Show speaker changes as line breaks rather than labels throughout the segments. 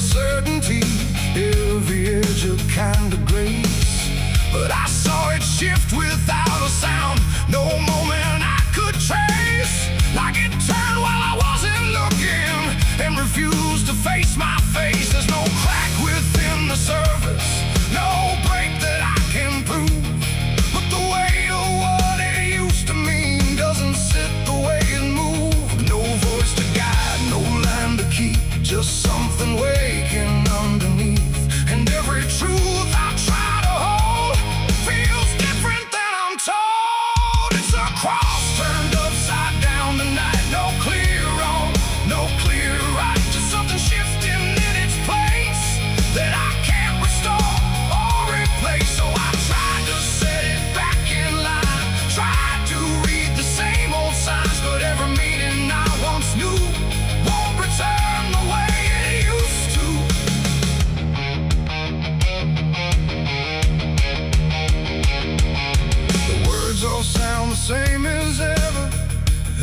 certainty, every edge a kind of grace. But I saw it shift without a sound, no moment I could trace. Like it turned while I wasn't looking, and refused to face my face. There's no crack within the surface, no break that I can prove. But the weight of what it used to mean doesn't sit the way it moved. No voice to guide, no line to keep, just something waking underneath. And every truth I try to hold feels different than I'm told. It's a cross turned upside down tonight. No clear wrong, no clear right, just something shifting in its place that I can't restore or replace. So I tried to set it back in line, tried to read the same old signs, but every meaning I once knew won't return the way it used to. The words all sound the same as ever,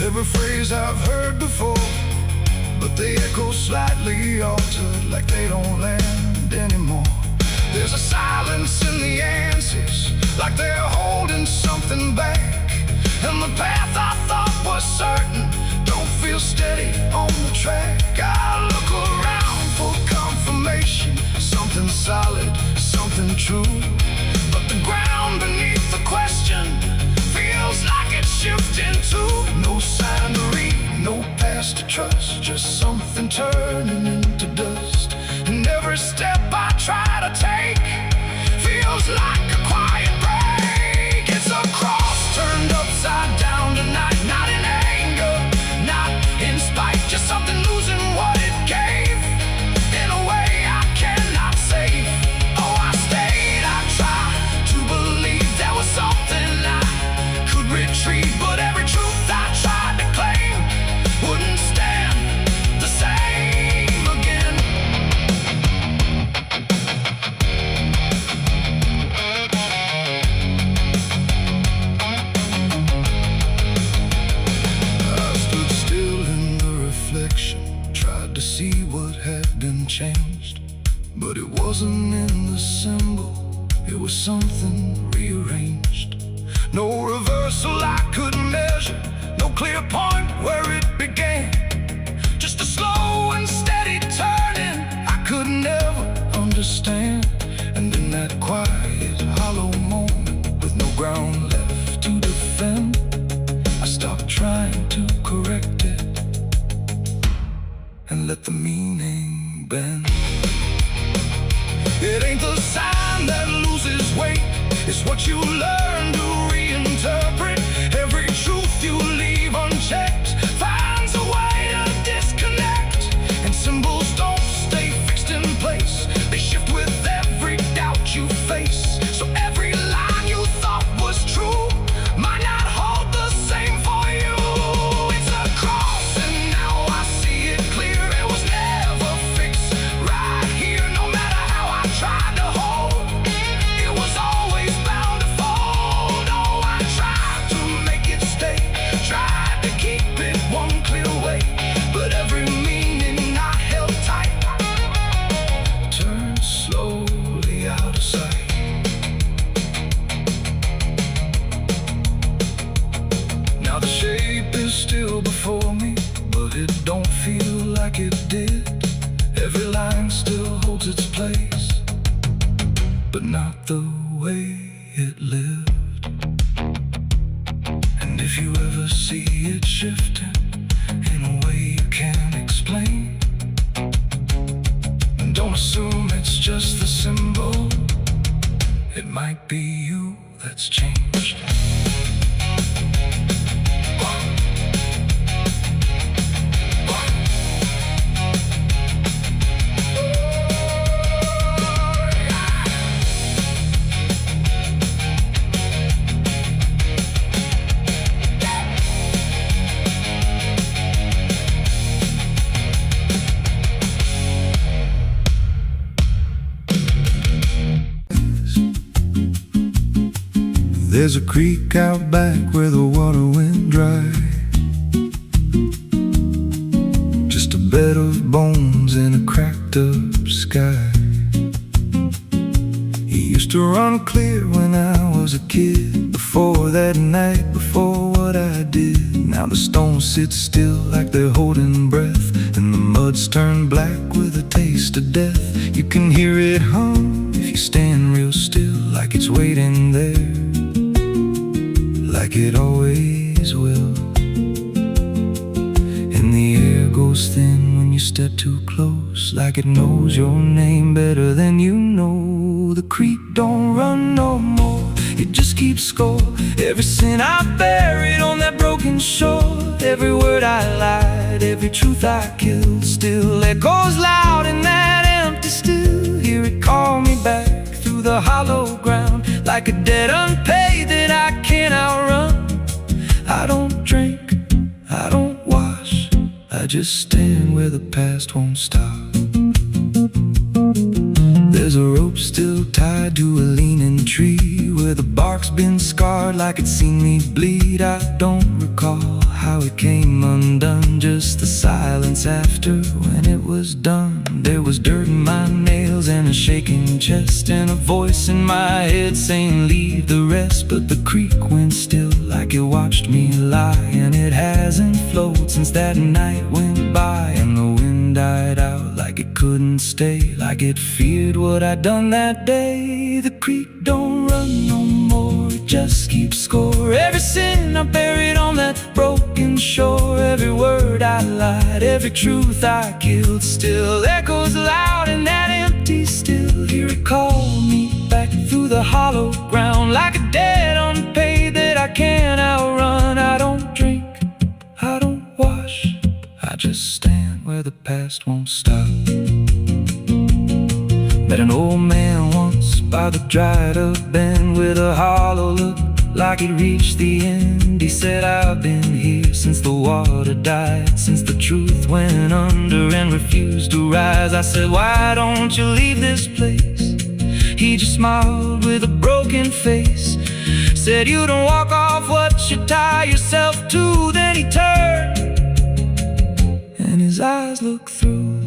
every phrase I've heard before, but they echo slightly altered, like they don't land anymore. There's a silence in the answers, like they're holding something back. And the path I thought was certain don't feel steady on the track. I look around for confirmation, something solid, something true. But the ground beneath the question feels like it's shifting too. No sign to read, no past to trust, just something turning into dust. And every step I try to take feels like a quiet break. It's a cross turned upside down tonight, not in anger, not in spite, just something losing what it gave in a way I cannot save. Oh, I stayed, I tried to believe there was something I could retrieve, but every truth I tried to claim wouldn't stand the same again. I stood still in the reflection, tried to see what had been changed, but it wasn't in the symbol, it was something rearranged. No reversal I could measure, no clear point where it began, just a slow and steady turning I could never understand. And in that quiet, hollow moment, with no ground left to defend, I stopped trying to correct it and let the meaning bend. It ain't the sign that loses weight, it's what you learn to reinterpret. Every truth you leave unchecked finds a way to disconnect. And symbols don't stay fixed in place, they shift with every doubt you face. So every line you thought was true might not hold the same for you. It's a cross and now I see it clear, it was never fixed right here. No matter how I tried to hold, it was always bound to fold. Oh, I tried to make it stay, tried to keep it one clear way, but every meaning I held tight turned slowly out of sight. Now the shape is still before me, but it don't feel like it did. Every line still holds its place, but not the way it lived. And if you ever see it shifting in a way you can't explain, don't assume it's just the symbol, it might be you that's changed. There's a creek out back where the water went dry, just a bed of bones in a cracked up sky. He used to run clear when I was a kid, before that night, before what I did. Now the stones sit still like they're holding breath, and the mud's turned black with a taste of death. You can hear it hum if you stand real still, like it's waiting there, like it always will. And the air goes thin when you step too close, like it knows your name better than you know. The creek don't run no more, it just keeps score. Every sin I buried on that broken shore, every word I lied, every truth I killed, still echoes loud in that empty still. Hear it call me back through the hollow ground, like a debt unpaid that I can't outrun. I don't drink, I don't wash, I just stand where the past won't stop. There's a rope still tied to a leaning tree, where the bark's been scarred like it's seen me bleed. I don't recall how it came undone, just the silence after when it was done. There was dirt in my nails and a shaking chest, and a voice in my head saying leave the rest. But the creek went still like it watched me lie, and it hasn't flowed since that night went by. And the wind died out like it couldn't stay, like it feared what I'd done that day. The creek don't run no more, it just keeps score. Every sin I buried on that broken shore, every word I lied, every truth I killed, still echoes loud in that empty still. Hear it call me back through the hollow ground, like a debt unpaid that I can't outrun. I don't drink, I don't wash, I just stand where the past won't stop. Met an old man once by the dried up bend, with a hollow look like it reached the end. He said, I've been here since the water died, since the truth went under and refused to rise. I said, why don't you leave this place? He just smiled with a broken face, said, you don't walk off what you tie yourself to. Then he turned and his eyes looked through,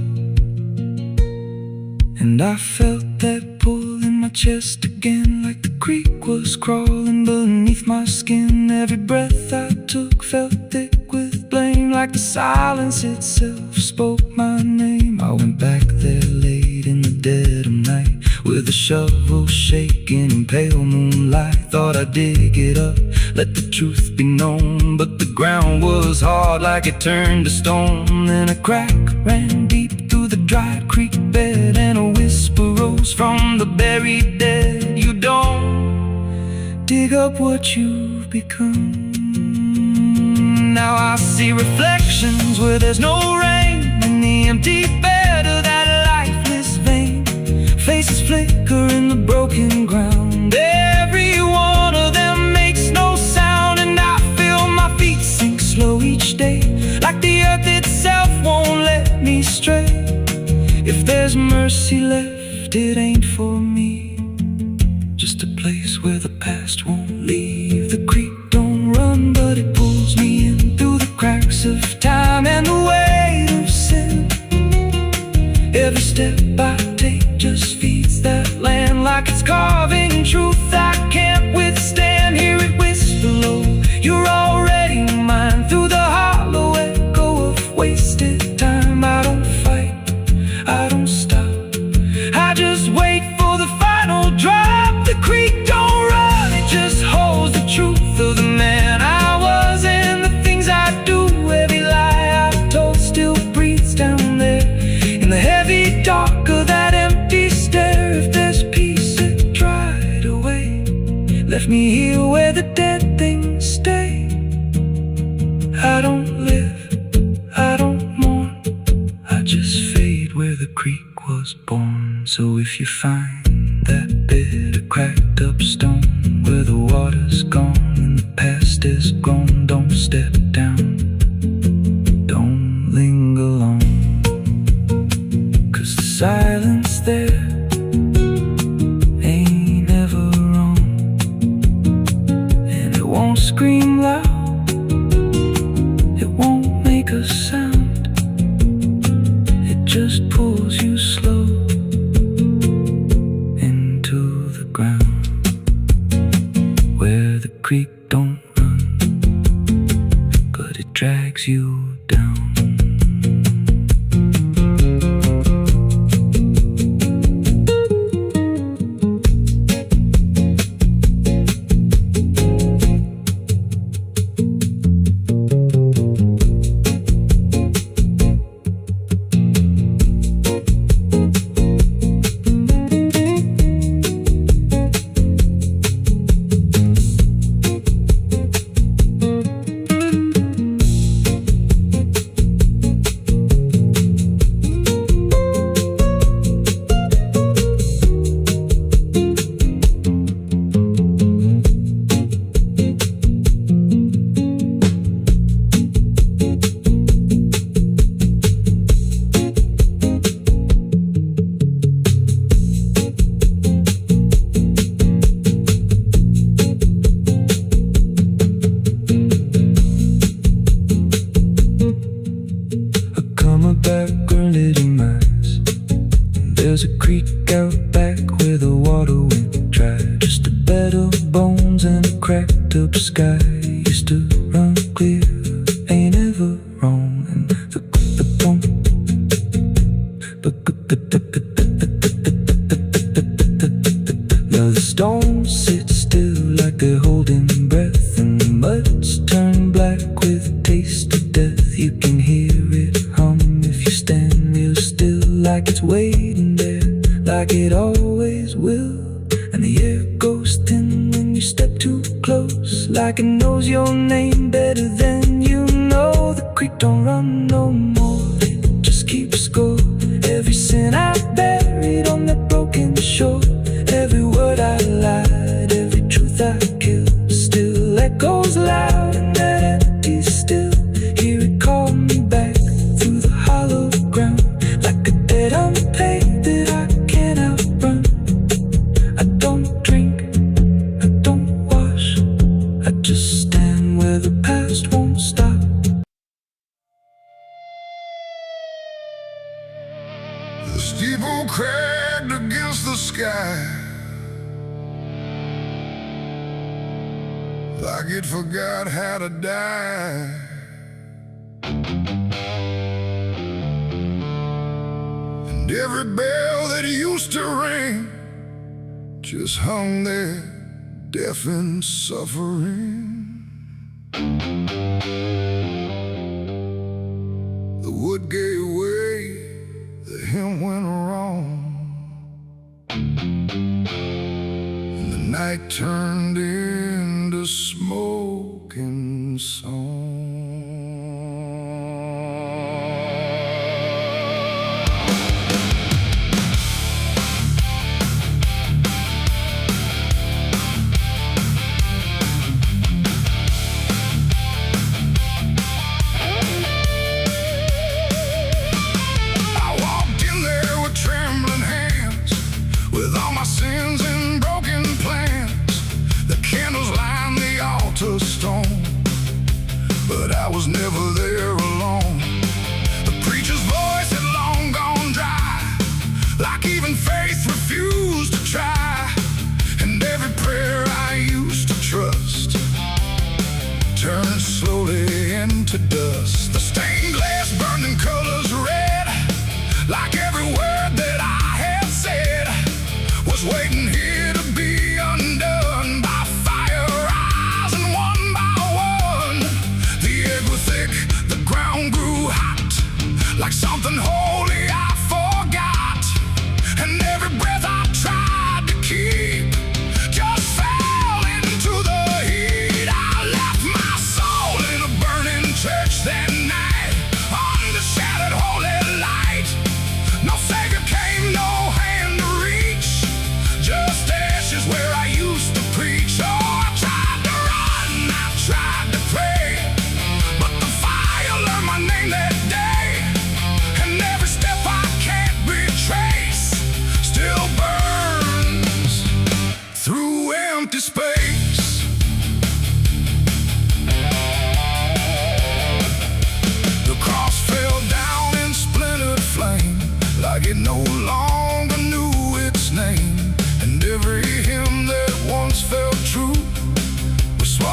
and I felt that pull in my chest again, like the creek was crawling beneath my skin. Every breath I took felt thick with blame, like the silence itself spoke my name. I went back there late in the dead of night, with a shovel shaking in pale moonlight. Thought I'd dig it up, let the truth be known, but the ground was hard like it turned to stone. Then a crack ran deep through the dried creek bed, and a whisper rose from the buried dead. You don't dig up what you've become. Now I see reflections where there's no rain, in the empty bed of that lifeless vein. Faces flicker in the broken ground, every one of them makes no sound. And I feel my feet sink slow each day, like the earth itself won't let me stray. If there's mercy left, it ain't for me, just a place where the past won't leave. The creek don't run, but it pulls me in through the cracks of time and the weight of sin. Every step I take just feeds that land, like it's carving truth I can't withstand. Hear it whisper low, you're already mine, through the hollow echo of wasted time. I don't fight, I don't stop, I just wait for the final drop. The creek don't run, it just holds the truth of the man I was and the things I do. Every lie I told still breathes down there in the heavy dark of that empty stare. If there's peace, it dried away, left me here where the dead things stay. I don't live, I don't mourn, I just fade where the creek was born. So if you find that bit of cracked up stone, where the water's gone and the past is gone, don't step down, don't linger long, 'cause the silence there ain't ever wrong, and it won't scream loud, it won't make a sound,
creek don't run, but it drags you down. There's a creek out back where the water went dry. Just a bed of bones and a cracked up sky. Used to run clear, ain't ever wrong. And the stones sit still like they're holding breath, and the mud's turned black with taste of death. You can hear it hum if you stand real still, like it's waiting there, like it always will. And the air goes thin when you step too close, like it knows your name better than you know. The creek don't run no more, it just keeps score. Every sin I buried on that broken shore, every word I lied, every truth I killed, still echoes loud in that empty still. Hear it call me back through the hollow ground, like a debt unpaid that I can't outrun. I don't drink, I don't wash, I just stand where the past won't stop.
The steeple cracked against the sky, like it forgot how to die. And every bell that used to ring just hung there, deaf and suffering. The wood gave way, the hymn went wrong, and the night turned into smoking song. Stone, but I was never there alone. The preacher's voice had long gone dry, like even faith refused to try. And every prayer I used to trust turned slowly into dust. The stained glass burned in colors red, like every word that I had said was waiting here to be undone by fire. Grew hot, like something holy I forgot, and every breath I tried to keep just fell into the heat. I left my soul in a burning church that night, under shattered holy light. No savior came, no hand to reach, just ashes where I used to preach. Oh, I tried to run, I tried to pray, but the fire learned my name that day, and every step I can't retrace still burns through empty space. The cross fell down in splintered flame, like it no longer knew its name, and every hymn that once felt true was swallowed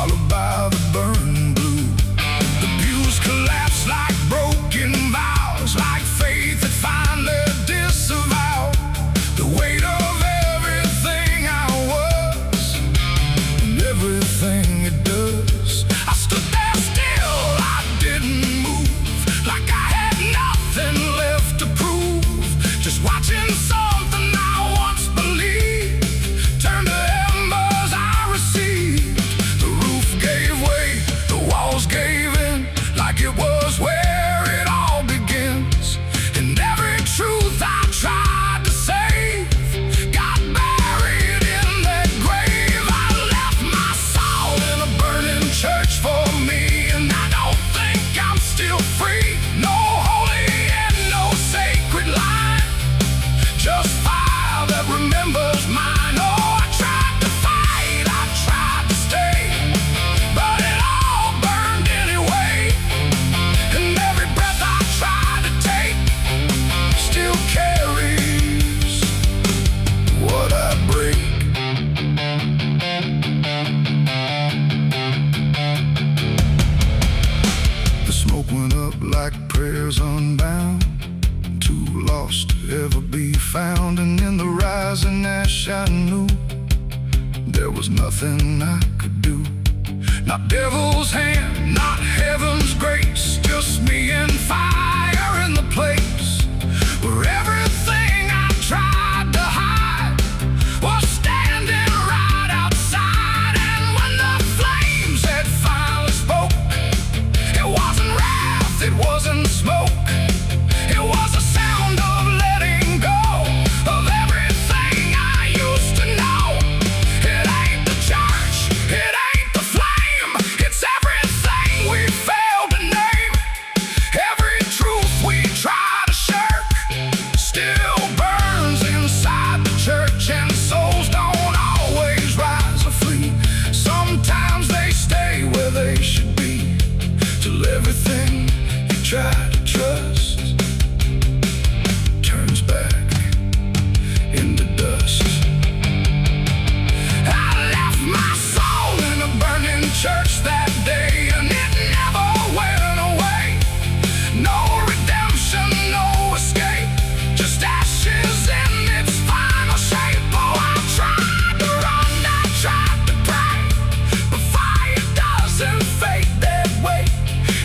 there was nothing I could do. Not devil's hand, not heaven's grace, just me and fire in the place where everything I tried to hide was standing right outside. And when the flames had finally spoke, it wasn't wrath, it wasn't smoke, it was a sound of letting go of everything I used to know. It ain't the church, it ain't the flame, it's everything we failed to name. Every truth we try to shirk still burns inside the church, and souls don't always rise or flee. Sometimes they stay where they should be, till everything you try to trust turns back into dust. I left my soul in a burning church that day, and it never went away. No redemption, no escape, just ashes in its final shape. Oh, I tried to run, I tried to pray, but fire doesn't fade that way.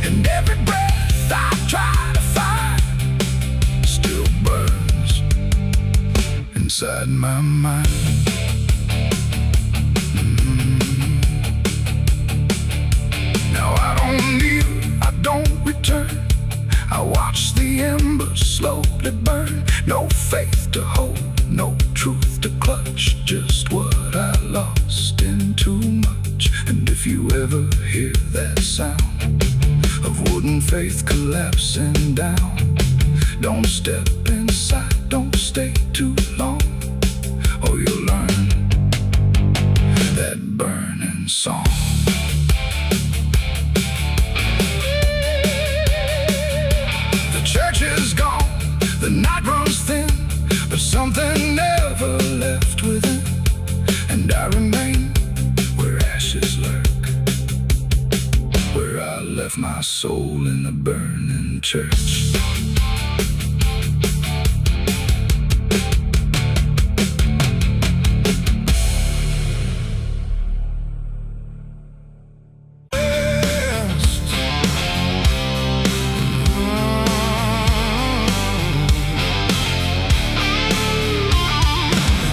And every breath I try to find still burns inside my mind. Now I don't kneel, I don't return, I watch the embers slowly burn. No faith to hold, no truth to clutch, just what I lost in too much. And if you ever hear that sound of wooden faith collapsing down, don't step inside, don't stay too long, or you'll learn that burning song. The church is gone, the night runs thin, but something never left within. And I remain where ashes lurk, where I left my soul in the burning church.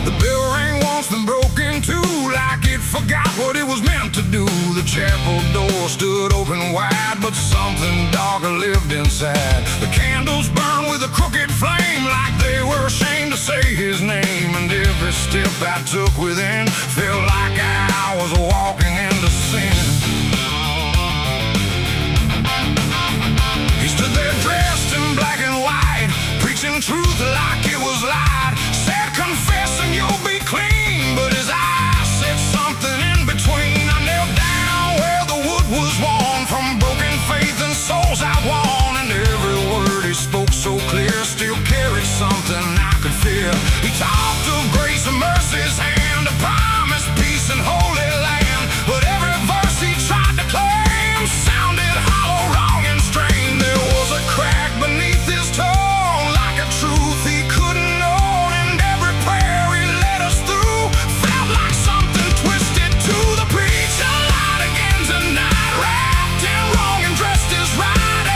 The bell rang once, then broke in two, like it forgot what it was meant to do. The chapel door stood open wide, but something darker lived inside. The candles burned with a crooked flame, like they were ashamed to say his name. And every step I took within felt like I was walking into sin. He stood there dressed in black and white, preaching truth like it was lied. Said, confessing you'll be clean, but his eyes said something in between. I knelt down where the wood was worn from broken faith and souls outworn. And every word he spoke so clear still carried something I could feel. He talked of grace and mercy's hand, a promise, peace and holy land. But every verse he tried to claim sounded hollow, wrong and strained. There was a crack beneath his tone, like a truth he couldn't own. And every prayer he led us through felt like something twisted to the preacher. Light again tonight, wrapped in wrong and dressed as right.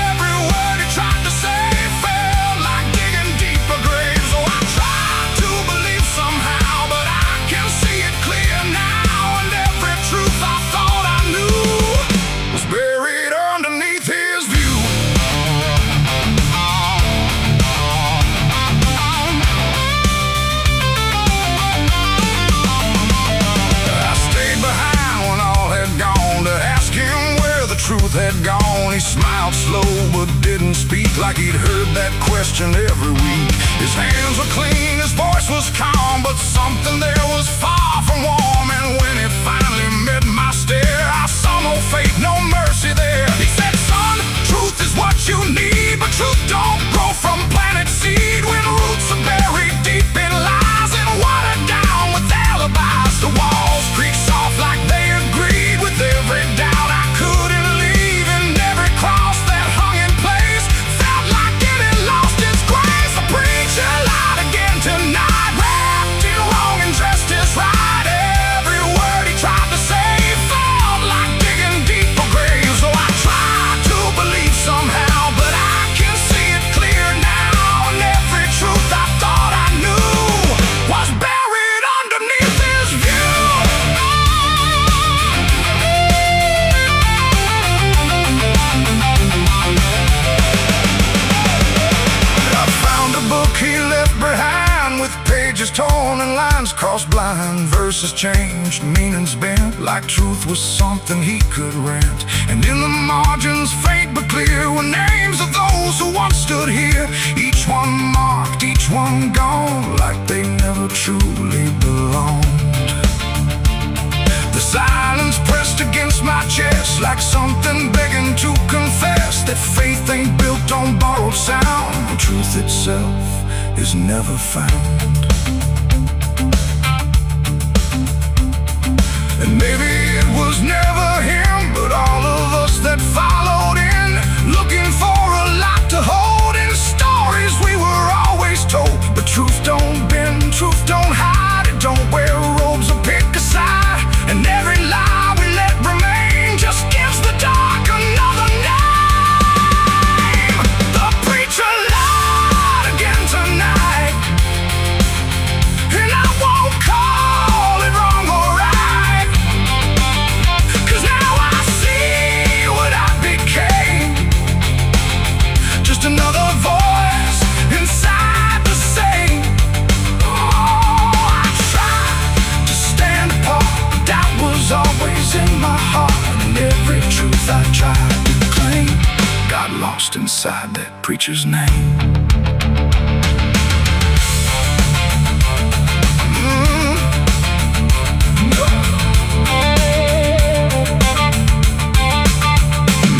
Every word he tried to say felt like digging deeper graves. So I tried to believe somehow, but I can see it clear now. And every truth I thought I knew was buried underneath his view. I stayed behind when all had gone to ask him where the truth had gone. He smiled slow but didn't speak, like he'd heard that question every week. His hands were clean, his voice was calm, but something there was far from warm. And when it finally met my stare, I saw no faith, no mercy there. He said, son, truth is what you need, but truth don't grow from planted seed. When roots are buried deep in lies and watered down with alibis, the walls creak soft like they agreed with every doubt I couldn't leave. And every cross that hung in place felt like it had lost its grace. The preacher lied again tonight, wrapped in wrong and dressed as right. Every has changed, meaning's bent, like truth was something he could rent. And in the margins, faint but clear, were names of those who once stood here. Each one marked, each one gone, like they never truly belonged. The silence pressed against my chest, like something begging to confess that faith ain't built on borrowed sound, and truth itself is never found. And maybe it was never him, but all of us that followed in, looking for a lot to hold in stories we were always told. But truth don't bend, truth don't hide, it don't wear robes or pick a side. And every lie we let remain just gives the dark another name. The preacher lied again tonight, and I won't call it wrong or right, 'cause now I see what I became. Just another voice inside the same. Oh, I tried to stand apart, but doubt was always in my heart. And every truth I tried to claim got lost inside that preacher's name.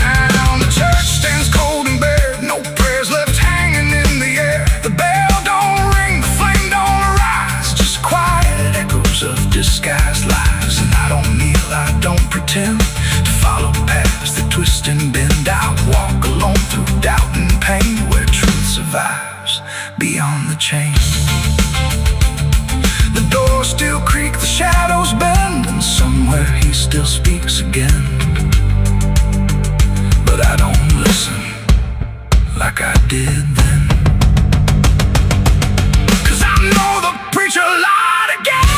Now the church stands cold and bare, no prayers left hanging in the air. The bell don't ring, the flame don't rise, just quiet echoes of disguised lies. And I don't kneel, I don't pretend to follow paths that twist and bend. I walk alone through doubt and pain, where truth survives beyond the chain. The doors still creak, the shadows bend, and somewhere he still speaks again. But I don't listen like I did then, 'cause I know the preacher lied again.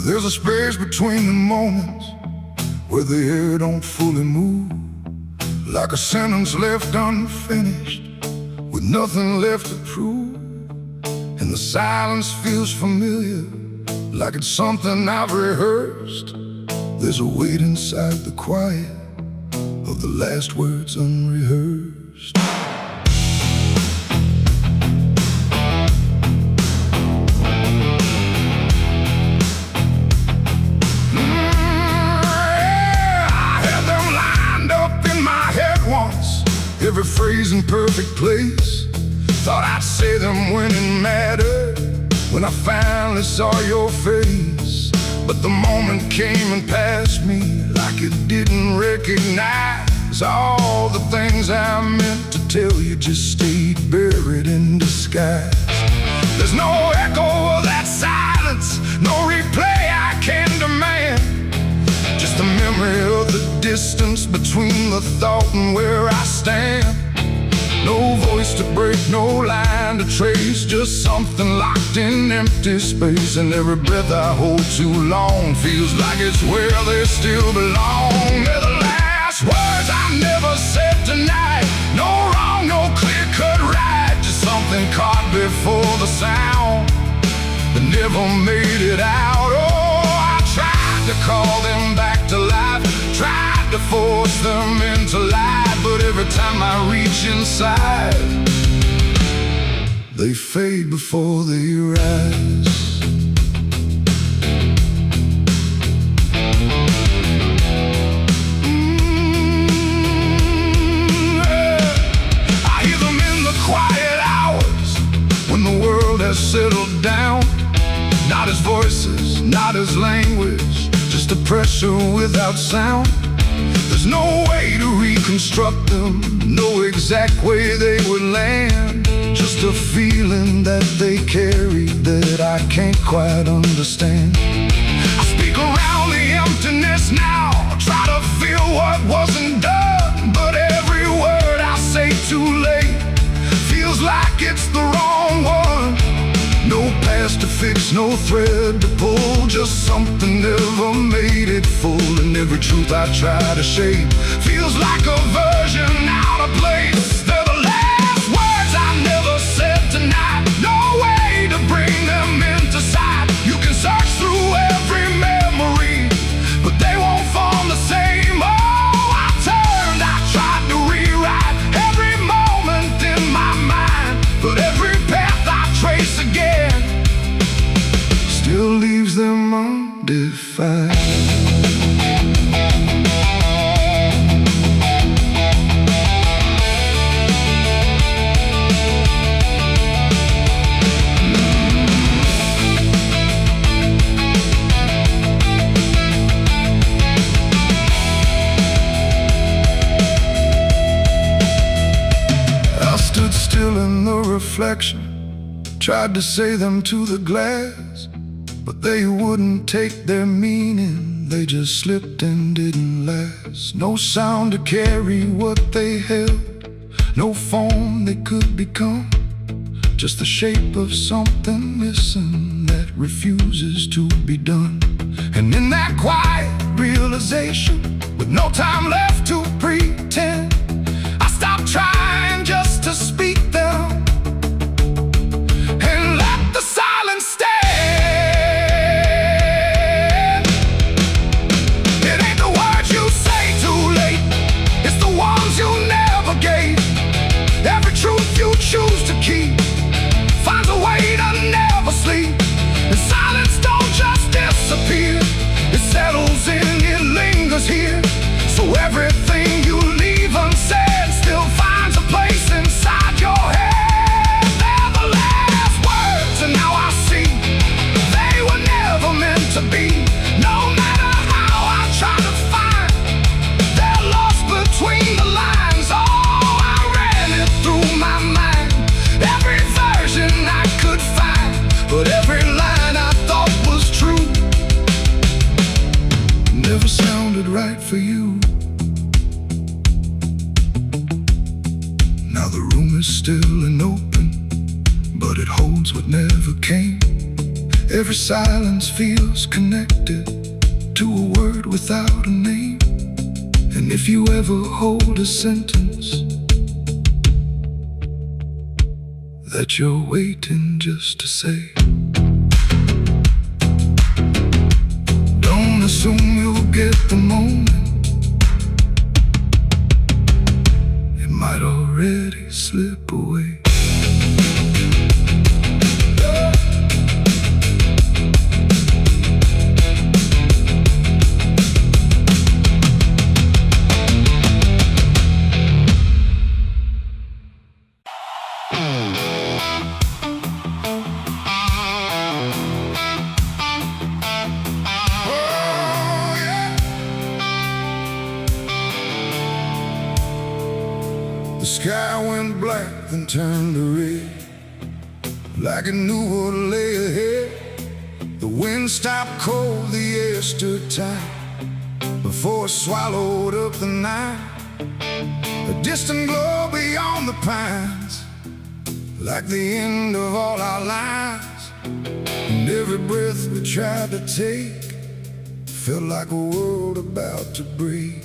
There's a space between the moments where the air don't fully move, like a sentence left unfinished with nothing left to prove. And the silence feels familiar, like it's something I've rehearsed. There's a weight inside the quiet of the last words unrehearsed. Every phrase in perfect place. Thought I'd say them when it mattered, when I finally saw your face. But the moment came and passed me like it didn't recognize. All the things I meant to tell you just stayed buried in disguise. There's no echo of that silence, no replay I can demand, just the memory of the distance between the thought and where I stand. No voice to break, no line to trace, just something locked in empty space. And every breath I hold too long feels like it's where they still belong. They're the last words I never said tonight. No wrong, no clear-cut right, just something caught before the sound that never made it out. Oh, I tried to call them back to life, tried to force them into light, but every time I reach inside, they fade before they rise. I hear them in the quiet hours when the world has settled down. Not as voices, not as language, just a pressure without sound. There's no way to reconstruct them, no exact way they would land. Just a feeling that they carry that I can't quite understand. I speak around the emptiness now, try to feel what wasn't done, but every word I say too late feels like it's the wrong one. No past to fix, no thread to pull, just something never made it full. And every truth I try to shape feels like a version out of place. They're the last words I never said tonight, no way to bring them into sight. You can search through every memory, but they won't form the same. Oh, I turned, I tried to rewrite every moment in my mind, but every path I trace again still leaves them undefined. I stood still in the reflection, tried to say them to the glass, but they wouldn't take their meaning, they just slipped and didn't last. No sound to carry what they held, no form they could become, just the shape of something missing that refuses to be done. And in that quiet realization, with no time left to pretend, I stopped trying just to speak them and let the silence stand. It ain't the words you say too late, it's the ones you never gave. Every truth you choose to keep finds a way to never sleep. And silence don't just disappear, it settles in, it lingers here. So everything you leave unsaid still finds a place inside your head. They're the last words, and now I see they were never meant to be. No matter how I try to find, they're lost between the lines. Oh, I ran it through my mind, every version I could find, but every line I thought was true never sounded right for you. Now the room is still and open, but it holds what never came. Every silence feels connected to a word without a name. And if you ever hold a sentence that you're waiting just to say, don't assume you'll get the moment, it might already slip away. The sky went black, then turned to red, like it knew what lay ahead. The wind stopped cold, the air stood tight, before it swallowed up the night. A distant glow beyond the pines, like the end of all our lives. And every breath we tried to take felt like a world about to break.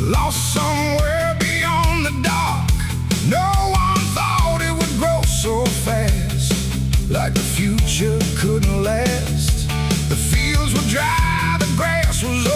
Lost somewhere beyond the dark. No one thought it would grow so fast, like the future couldn't last. The fields were dry, the grass was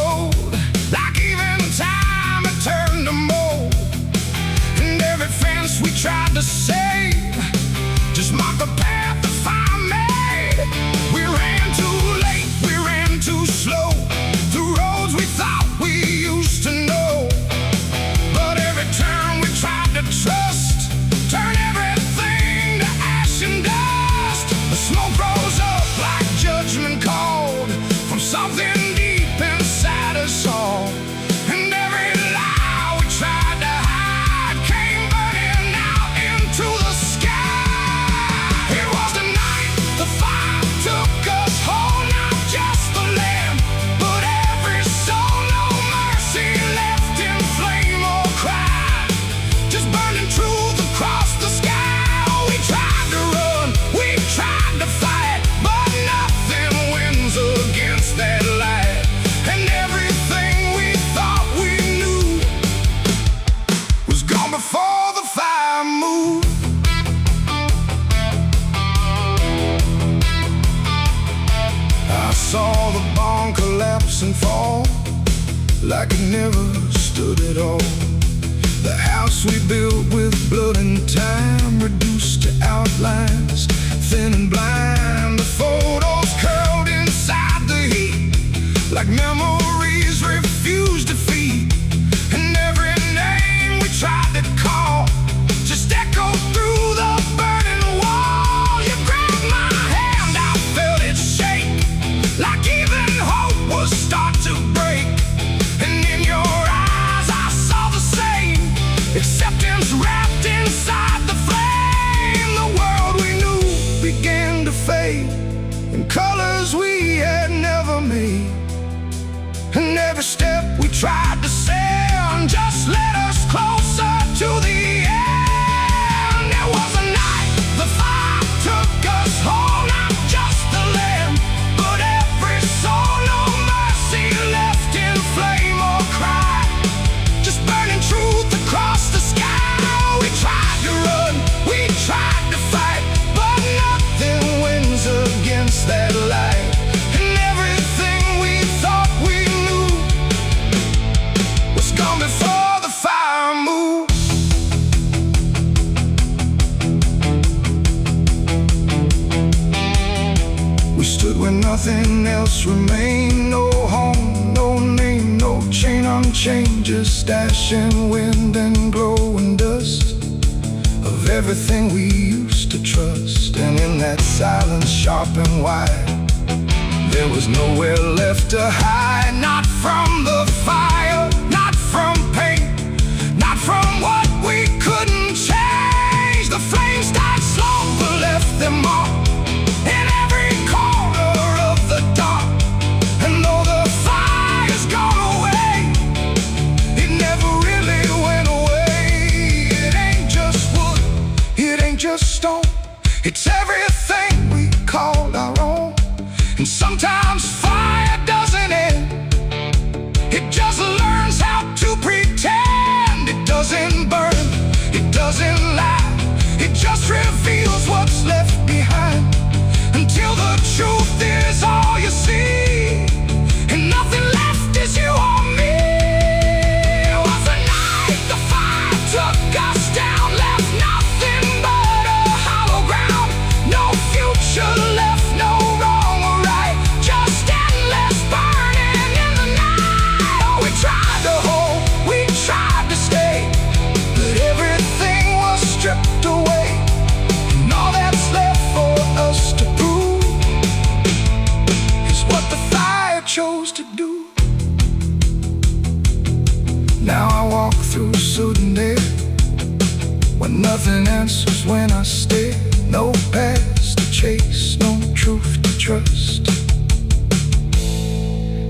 collapse and fall like it never stood at all. The house we built with blood and time reduced to outlines, thin and blind. The photos curled inside the heat like memories refused defeat. And every name we tried to call just echoed through the burning wall. You grabbed my hand, I felt it shake, like even hope was start to break. And in your eyes I saw the same acceptance wrapped inside the flame. The world we knew began to fade in colors we had never made. And every step we tried to send just led us closer to the end. There was a night the fire took us whole, not just the land, but every soul. No mercy left in flame or cry, just burning truth across the sky. We tried to run, we tried to fight, but nothing wins against that light. And everything we thought we knew was gone before the fire moved. We stood where nothing else remained. No home, no name, no chain unchained, just ash and wind and glowing dust of everything we used to trust. And in that silence, sharp and wide, there was nowhere left to hide. Not from the fire, not from pain, not from what we couldn't change. The flames died slow but left their mark in every corner of the dark. And though the fire's gone away, it never really went away. It ain't just wood, it ain't just stone, it's everything we called our own. And sometimes fire doesn't end, it just learns how to pretend. It doesn't burn, it doesn't lie, it just reveals what's left behind, until the truth is all you see, and nothing left is you or me. It was a night the fire took us down, left nothing but a hollow ground. No future left, no wrong or right, just endless burning in the night. Oh, we tried to hold, we tried to stay, but everything was stripped away. And all that's left for us to prove is what the fire chose to do. Now I walk through sudden air when nothing answers when I stare. No past to chase, no truth to trust,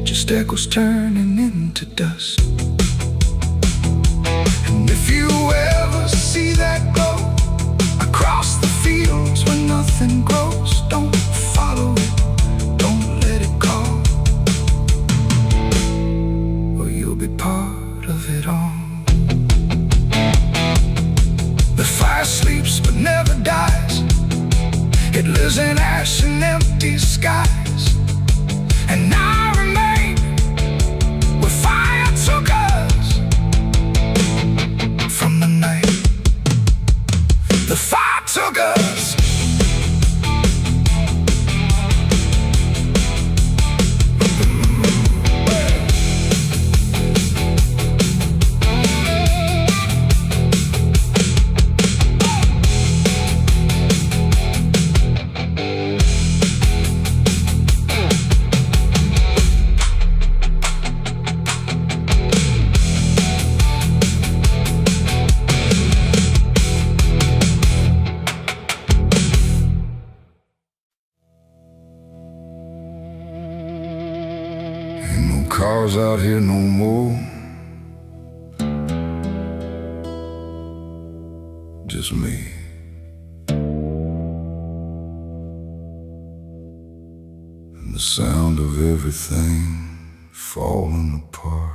just echoes turning into dust. And if you ever see that glow across the fields where nothing grows, don't follow it, don't let it call, or you'll be part of it all. The fire sleeps but never dies, it lives in ash and empty skies. And I remain where fire took us from the night the fire took us. Cars out here no more, just me. And the sound of everything falling apart.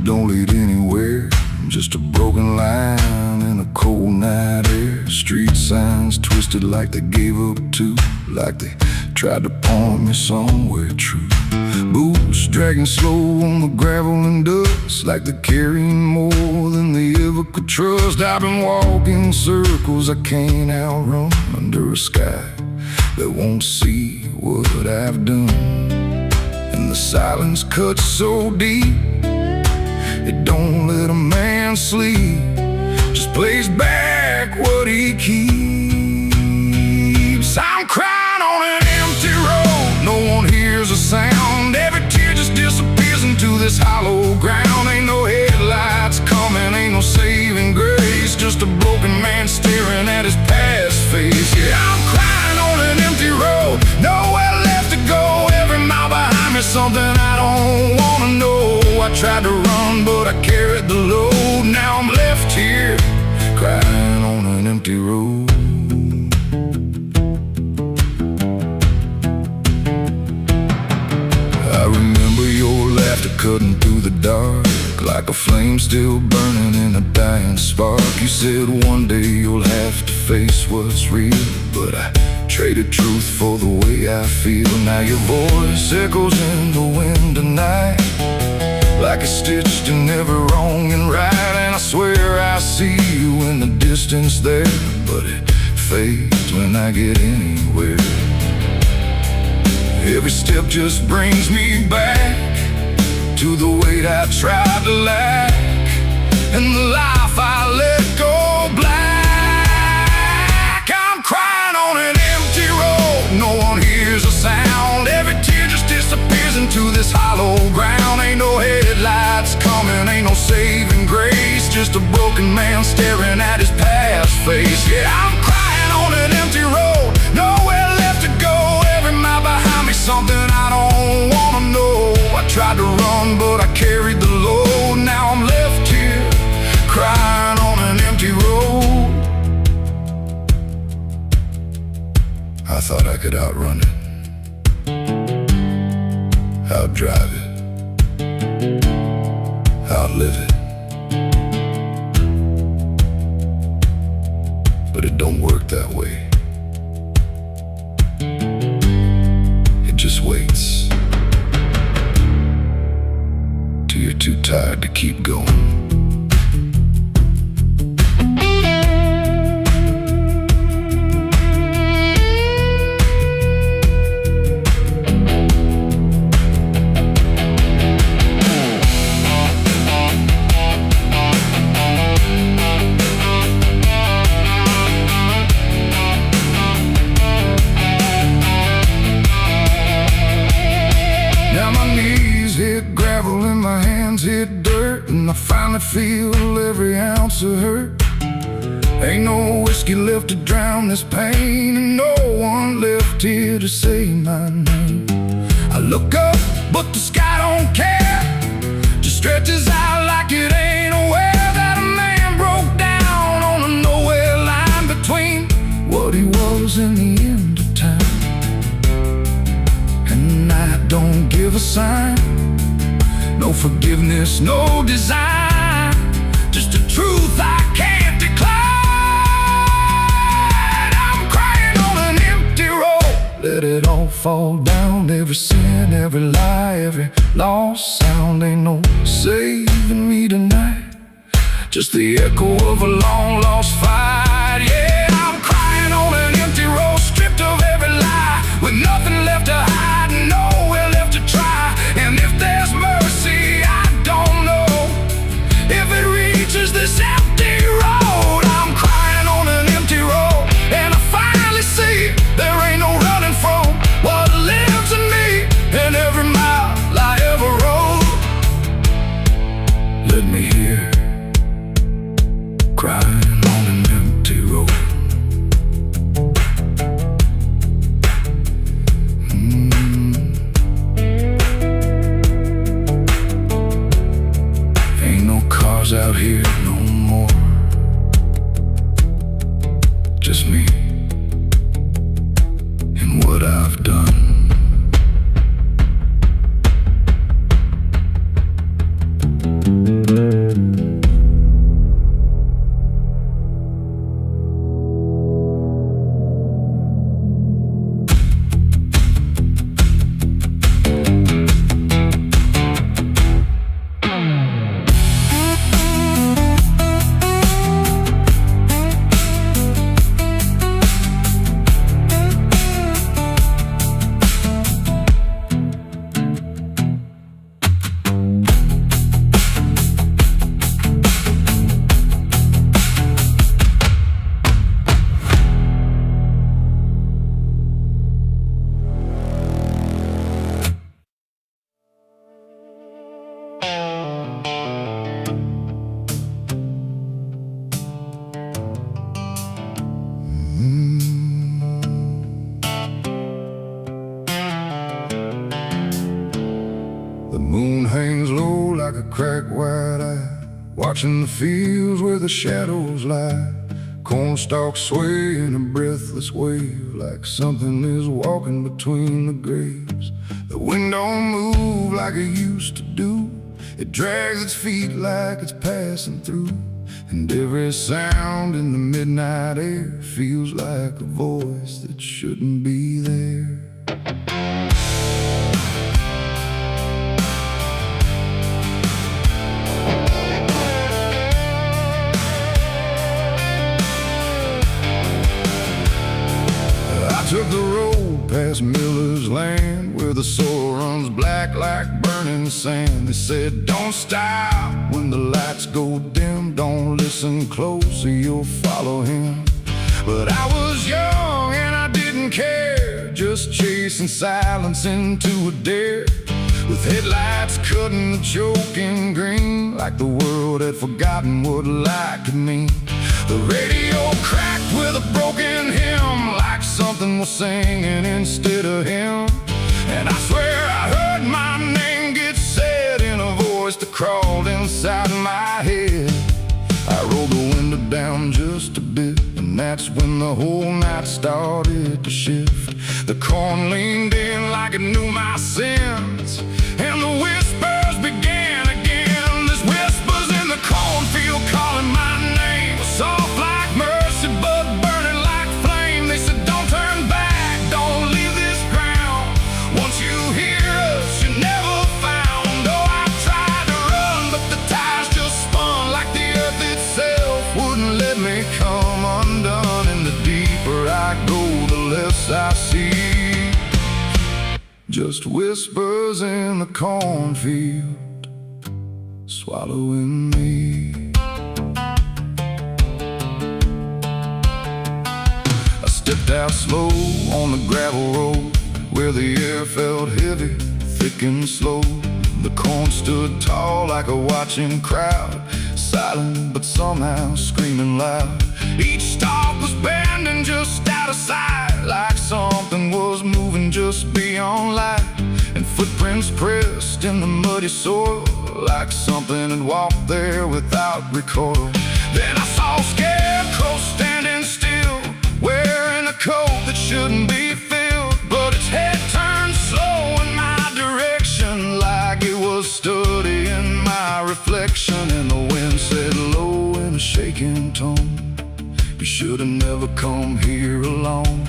don't lead anywhere. Just a broken line in a cold night air. Street signs twisted like they gave up too, like they tried to point me somewhere true. Boots dragging slow on the gravel and dust, like they're carrying more than they ever could trust. I've been walking circles I can't outrun, under a sky that won't see what I've done. And the silence cuts so deep, it don't let a man sleep, just plays back what he keeps. I'm crying on an empty road, no one hears a sound. Every tear just disappears into this hollow ground. Ain't no headlights coming, ain't no saving grace, just a broken man staring at his past face. Yeah, I'm crying on an empty road, nowhere left to go. Every mile behind me, something I don't wanna know. I tried to run, but I carried the load. Now I'm left here, crying on an empty road. I remember your laughter cutting through the dark, like a flame still burning in a dying spark. You said one day you'll have to face what's real, but I traded truth for the way I feel. Now your voice echoes in the wind tonight, like it's stitched in every wrong and right. And I swear I see you in the distance there, but it fades when I get anywhere. Every step just brings me back to the weight I tried to lack, and the life I let go black. I'm crying on an empty road, no one hears a sound. Every tear just disappears into this hollow ground. Ain't no headlights coming, ain't no saving grace, just a broken man staring at his past face. Yeah, I'm crying on an empty road, nowhere left to go. Every mile behind me, something I don't wanna know. I tried to run, but I carried the load. Now I'm left here, crying on an empty road. I thought I could outrun it, outdrive it, outlive it, but it don't work that way. It just waits till you're too tired to keep going. Hit gravel and my hands hit dirt, and I finally feel every ounce of hurt. Ain't no whiskey left to drown this pain, and no one left here to say my name. I look up, but the sky don't care, just stretches out like it ain't aware that a man broke down on a nowhere line between what he was and the end of time. And I don't give a sign, no forgiveness, no design, just a truth I can't decline. I'm crying on an empty road, let it all fall down. Every sin, every lie, every lost sound. Ain't no saving me tonight, just the echo of a long lost fight. Yeah, I'm crying on an empty road, stripped of every lie, with nothing left to hide and nowhere left to try. And if there's mercy, I don't know if it reaches this empty road. I'm crying on an empty road, and I finally see there ain't no running from what lives in me and every mile I ever rode. Let me hear, crying on an empty road. Ain't no cars out here no more, just me and what I've done. like a cracked white eye, watching the fields where the shadows lie. Corn stalks sway in a breathless wave, like something is walking between the graves. The wind don't move like it used to do, it drags its feet like it's passing through. And every sound in the midnight air feels like a voice that shouldn't be there. I took the road past Miller's land, where the soil runs black like burning sand. They said, don't stop when the lights go dim, don't listen close or you'll follow him. But I was young and I didn't care, just chasing silence into a dare, with headlights cutting the choking green, like the world had forgotten what light could mean. The radio cracked with a broken hymn, like something was singing instead of him. And I swear I heard my name get said in a voice that crawled inside my head. I rolled the window down just a bit, and that's when the whole night started to shift. The corn leaned in like it knew my sins, and the whispers began again. There's whispers in the cornfield calling my name, soft like mercy but burning like flame. They said, don't turn back, don't leave this ground. Once you hear us, you're never found. Oh, I tried to run, but the tires just spun, like the earth itself wouldn't let me come undone. And the deeper I go, the less I see, just whispers in the cornfield swallowing me. I stepped out slow on the gravel road, where the air felt heavy, thick and slow. The corn stood tall like a watching crowd, silent but somehow screaming loud. Each stalk was bending just out of sight, like something was moving just beyond light. And footprints pressed in the muddy soil, like something had walked there without recoil. Then I saw a scarecrow standing still, wearing a coat that shouldn't be filled, but its head turned slow in my direction, like it was studying my reflection. And the wind said low in a shaking tone, you should have never come here alone.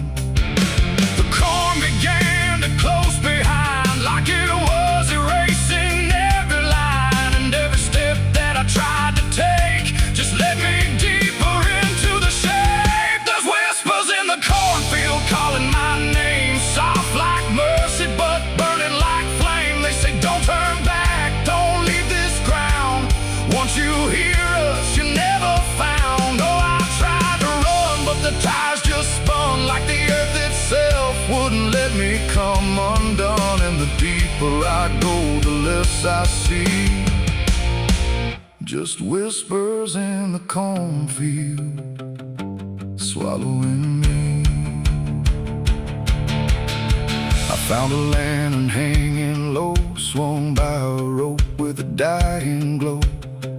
The corn began to close behind, like it was erasing every line. And every step that I tried to take just led me deeper into the shade. There's whispers in the cornfield calling my name, soft like mercy but burning like flame. They say, don't turn back, don't leave this ground. Once you hear us, you're never found. Oh, I tried to run, but the tires just spun, like the earth itself wouldn't let me come undone. And the deeper I go, the less I see, just whispers in the cornfield swallowing me. I found a lantern hanging low, swung by a rope with a dying glow.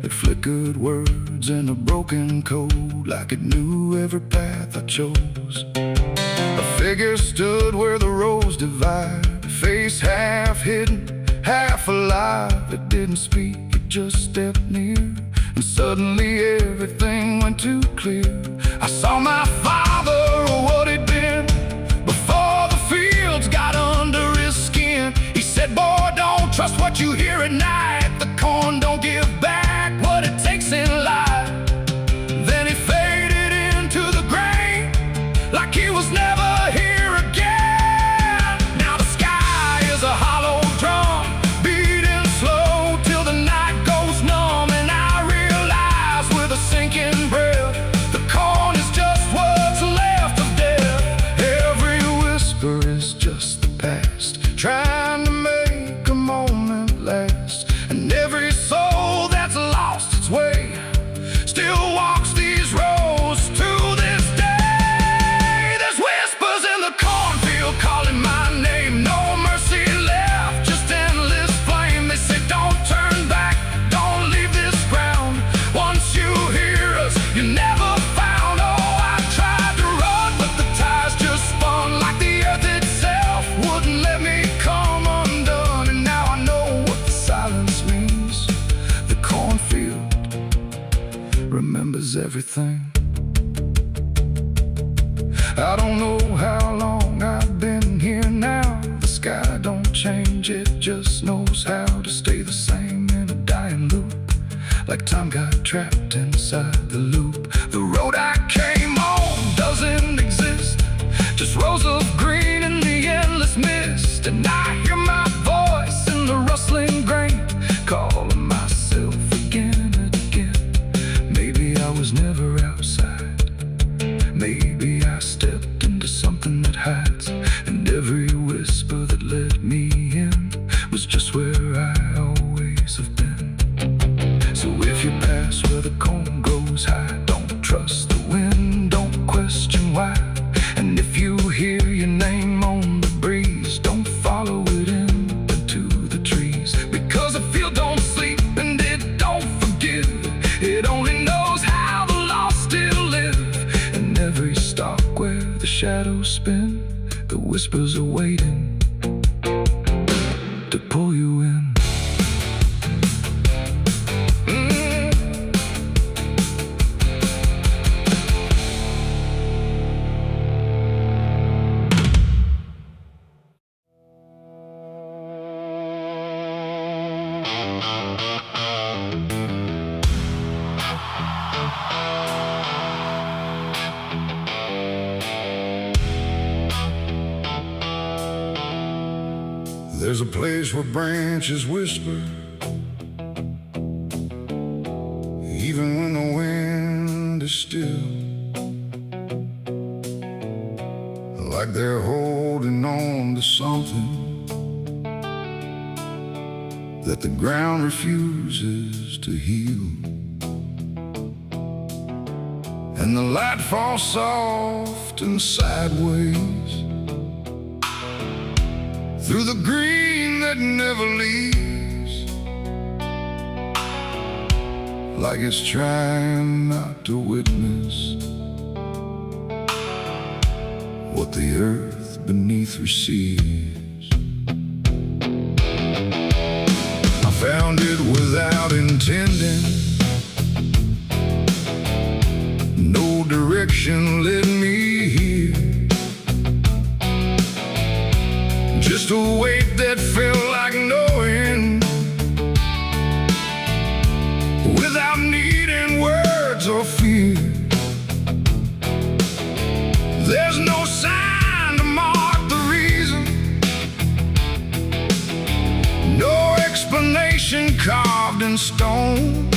It flickered words in a broken code, like it knew every path I chose. A figure stood where the roads divide, face half hidden, half alive. It didn't speak, it just stepped near, and suddenly everything went too clear. I saw my father, or what he'd been, before the fields got under his skin. He said, boy, don't trust what you hear at night. The corn don't give back what it takes in life. Then he faded into the grain, like he was never here again. Now the sky is a hollow drum, beating slow till the night goes numb. And I realize with a sinking breath, the corn is just what's left of death. Every whisper is just the past, trying to make a moment last. And everything. I don't know how long I've been here now. The sky don't change, it just knows how to stay the same in a dying loop. Like time got trapped inside the loop. The road I came on doesn't exist, just rows of green in the endless mist. And I hear my voice in the rustling grain, calling myself again and again. Maybe I was never outside, maybe I stepped into something that hides, and every whisper that let me in was just where I always have been. So if you pass where the comb goes high, don't trust the wind, don't question why. And if you hear your name on the breeze, don't follow it into the trees. Because the field don't sleep and it don't forgive, it only knows how the lost still live. And every stalk where the shadows spin, the whispers are waiting to pull you in. There's a place where branches whisper, even when the wind is still, like they're holding on to something that the ground refuses to heal. And the light falls soft and sideways through the green that never leaves, like it's trying not to witness what the earth beneath receives. I found it without intending, no direction led me here, just a weight that felt like knowing, without needing words or fear. There's no sign to mark the reason, no explanation carved in stone,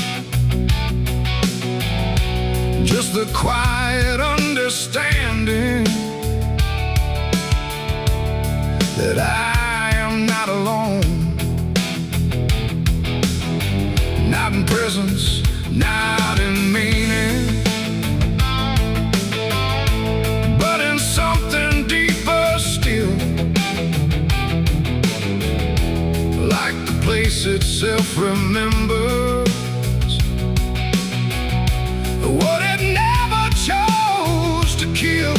just the quiet understanding that I am not alone. Not in presence, not in meaning, but in something deeper still, like the place itself remembers what it never chose to kill.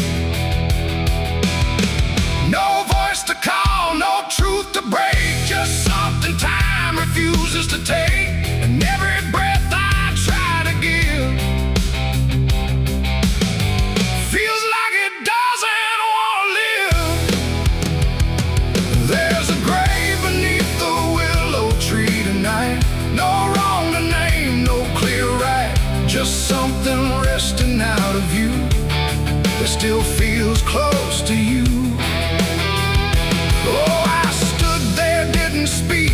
No voice to call, no truth to break, just something time refuses to take. And every breath I try to give feels like it doesn't want to live. There's a grave beneath the willow tree tonight, no wrong to name, no clear right, just something resting out of you that still feels close to you. Oh, I stood there, didn't speak,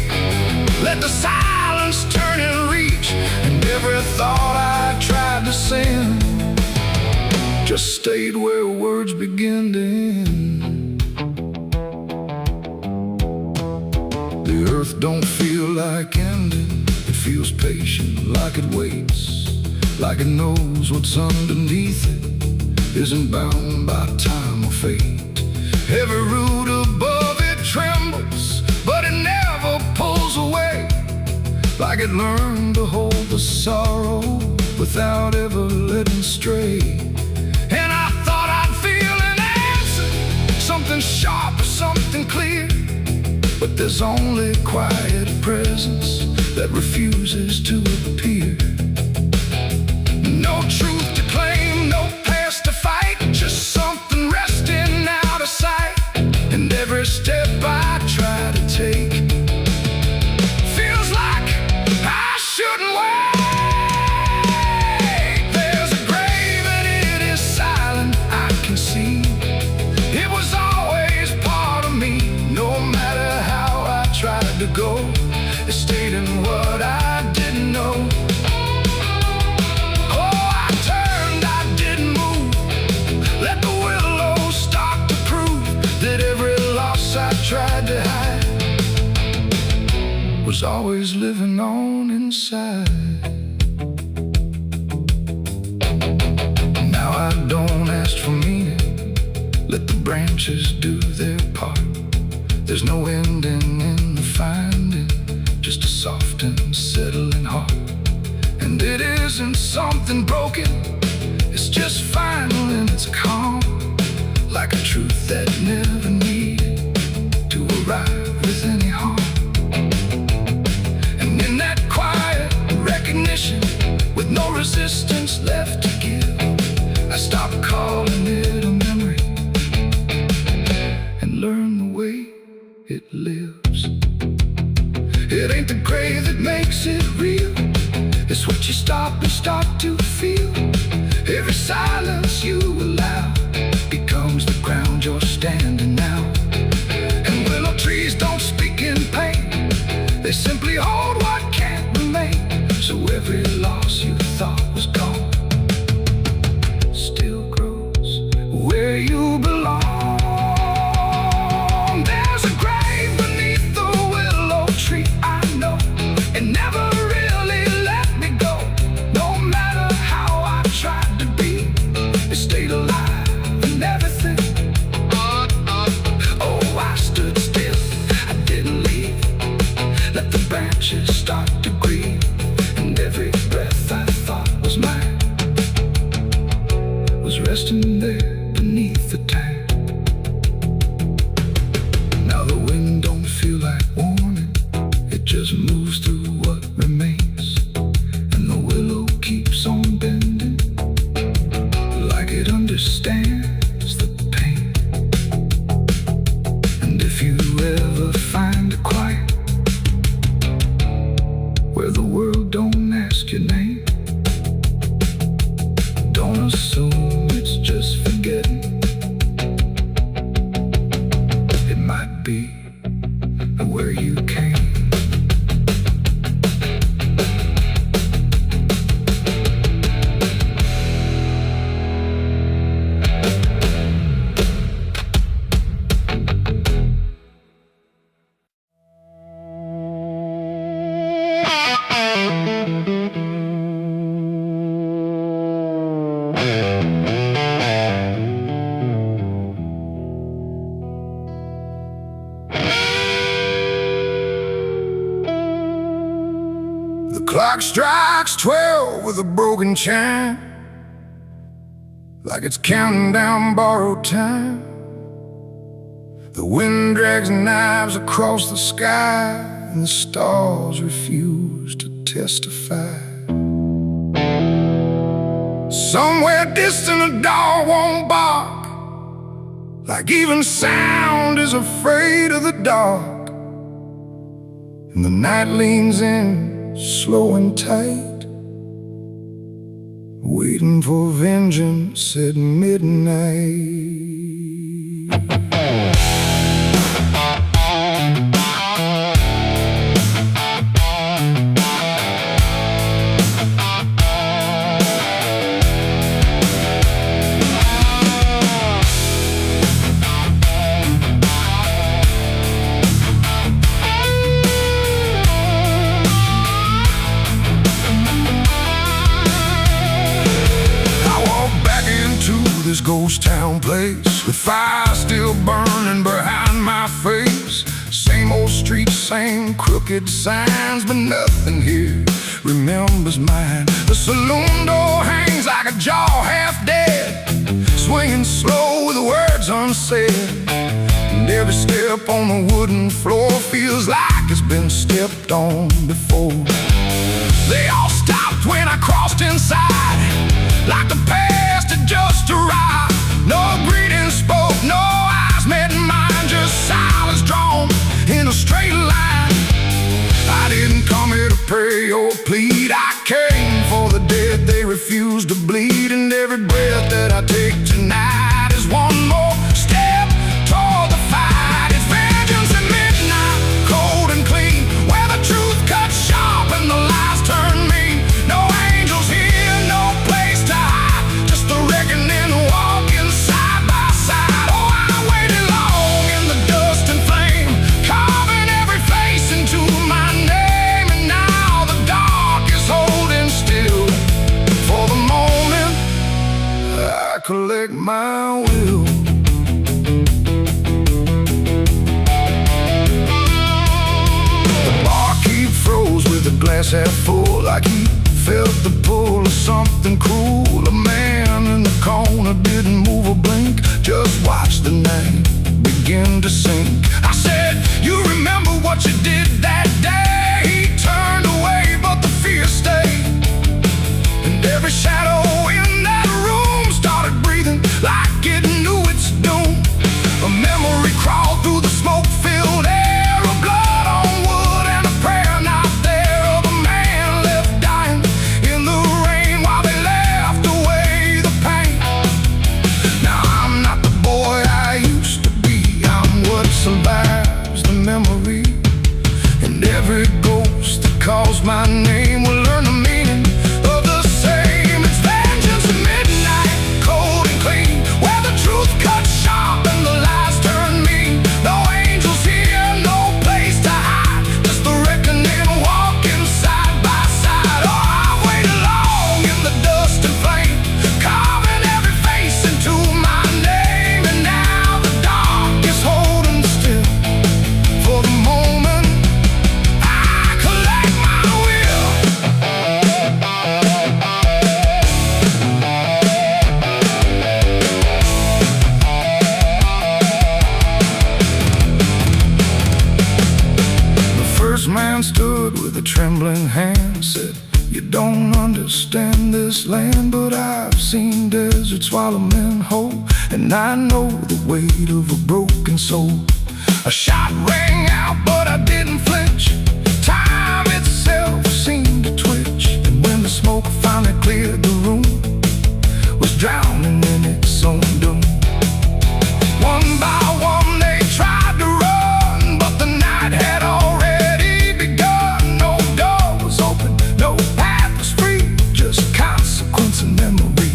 let the silence turn and reach, and every thought I tried to send just stayed where words begin to end. The earth don't feel like ending, it feels patient, like it waits, like it knows what's underneath it isn't bound by time or fate. Every root above it trembles, but it never pulls away, like it learned to hold the sorrow without ever letting stray. And I thought I'd feel an answer, something sharp or something clear, but there's only quiet presence that refuses to appear. No truth every step I try to take feels like I shouldn't wait. There's a grave and it is silent, I can see. It was always part of me, no matter how I tried to go. It stayed in what I didn't know. Oh, I turned, I didn't move. Let the willows start to prove that every loss I tried to hide was always living on inside. Now I don't ask for meaning, let the branches do their part. There's no ending in the finding, just a soft and settling heart. And it isn't something broken, it's just final and it's calm, like a truth that never needed to arrive with any harm. And in that quiet recognition, with no resistance left to give, I stopped calling it a memory and learned the way it lives. It ain't the grave that makes it real, it's what you stop and start to feel. Every silence you allow becomes the ground you're standing now. And willow trees don't speak in pain, they simply hold what can't remain. So every loss you thought was gone still grows where you belong. There's a grave beneath the willow tree, I know. It never really let me go. No matter how I tried to be, it stayed alive and everything. Oh, I stood still, I didn't leave. Let the branches start to grieve. And every breath I thought was mine was resting there beneath the tank. Now the wind don't feel like warning, it just moves through what remains. And the willow keeps on bending, like it understands the pain. And if you ever find a quiet where the world don't ask your name, don't assume it's just forgetting. It might be where you came. The clock strikes 12 with a broken chime, like it's counting down borrowed time. The wind drags knives across the sky, and the stars refuse to testify. Somewhere distant a dog won't bark, like even sound is afraid of the dark. And the night leans in, slow and tight, waiting for vengeance at midnight. This ghost town place, with fire still burning behind my face. Same old streets, same crooked signs, but nothing here remembers mine. The saloon door hangs like a jaw half dead, swinging slow with words unsaid. And every step on the wooden floor feels like it's been stepped on before. They all stopped when I crossed inside, like the past had just arrived. No greeting spoke, no eyes met mine, just silence. glass half full, like he felt the pull of something cruel. A man in the corner didn't move a blink, just watched the night begin to sink. I said, you remember what you did that day? He turned away, but the fear stayed, and every shadow in that room started breathing like it knew its doom. A memory crawled through the smoke-filled air, of blood on wood and a prayer not there, of a man left dying in the rain while they laughed away the pain. Now I'm not the boy I used to be, I'm what survives the memory, and every ghost that calls my name will learn the meaning of the same. It's vengeance at midnight, cold and clean, where the truth cuts sharp and the lies turn mean. No angels here, no place to hide, just the reckoning walking side by side. Oh, I've waited long in the dust and flame, carving every face into my name, and now the dark is holding still. For the moment I collect my will. The first man stood with a trembling hand, said, you don't understand this land, but I've seen deserts swallow men whole, and I know the weight of a broken soul. A shot rang out, but I didn't flinch. Time itself seemed to twitch, and when the smoke finally cleared the room, was drowning in its own doom. One by one they tried to run, but the night had already begun. No door was open, no path was free, just consequence and memory.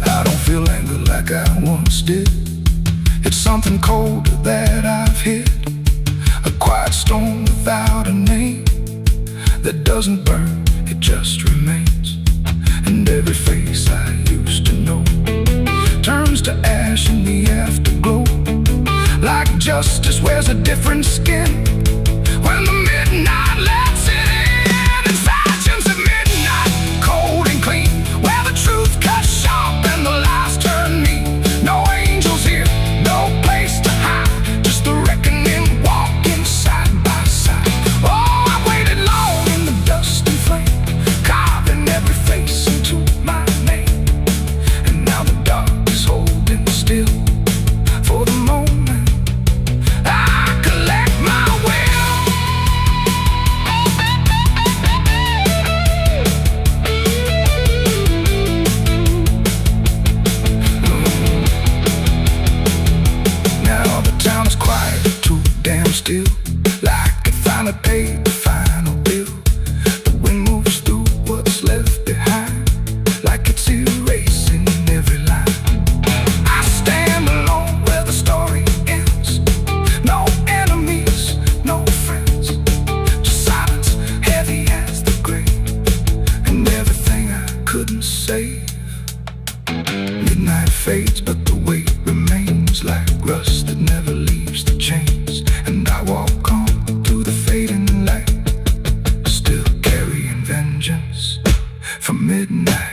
I don't feel anger like I once did, it's something colder that I've hit, a quiet storm without a name, that doesn't burn, it just remains. And every face I used to know turns to ash in the afterglow, like justice wears a different skin when the midnight lets it in. And vengeance at midnight, cold and clean, where the truth cuts sharp and the lies turn mean. No angels here, no place to hide, just the reckoning walking side by side. Oh, I waited long in the dust and flame, carving every face into my name, and now the dark is holding still. For the moment I collect my will. Now the town is quiet, too damn still, like it finally paid the final bill. The wind moves through what's left behind, like it's erasing every line. I stand alone where the story ends, no enemies, no friends, just silence heavy as the grave, and everything I couldn't save. Midnight fades, but the weight remains like rust that never leaves the chains, and I walk on through the fading light, still carrying vengeance from midnight.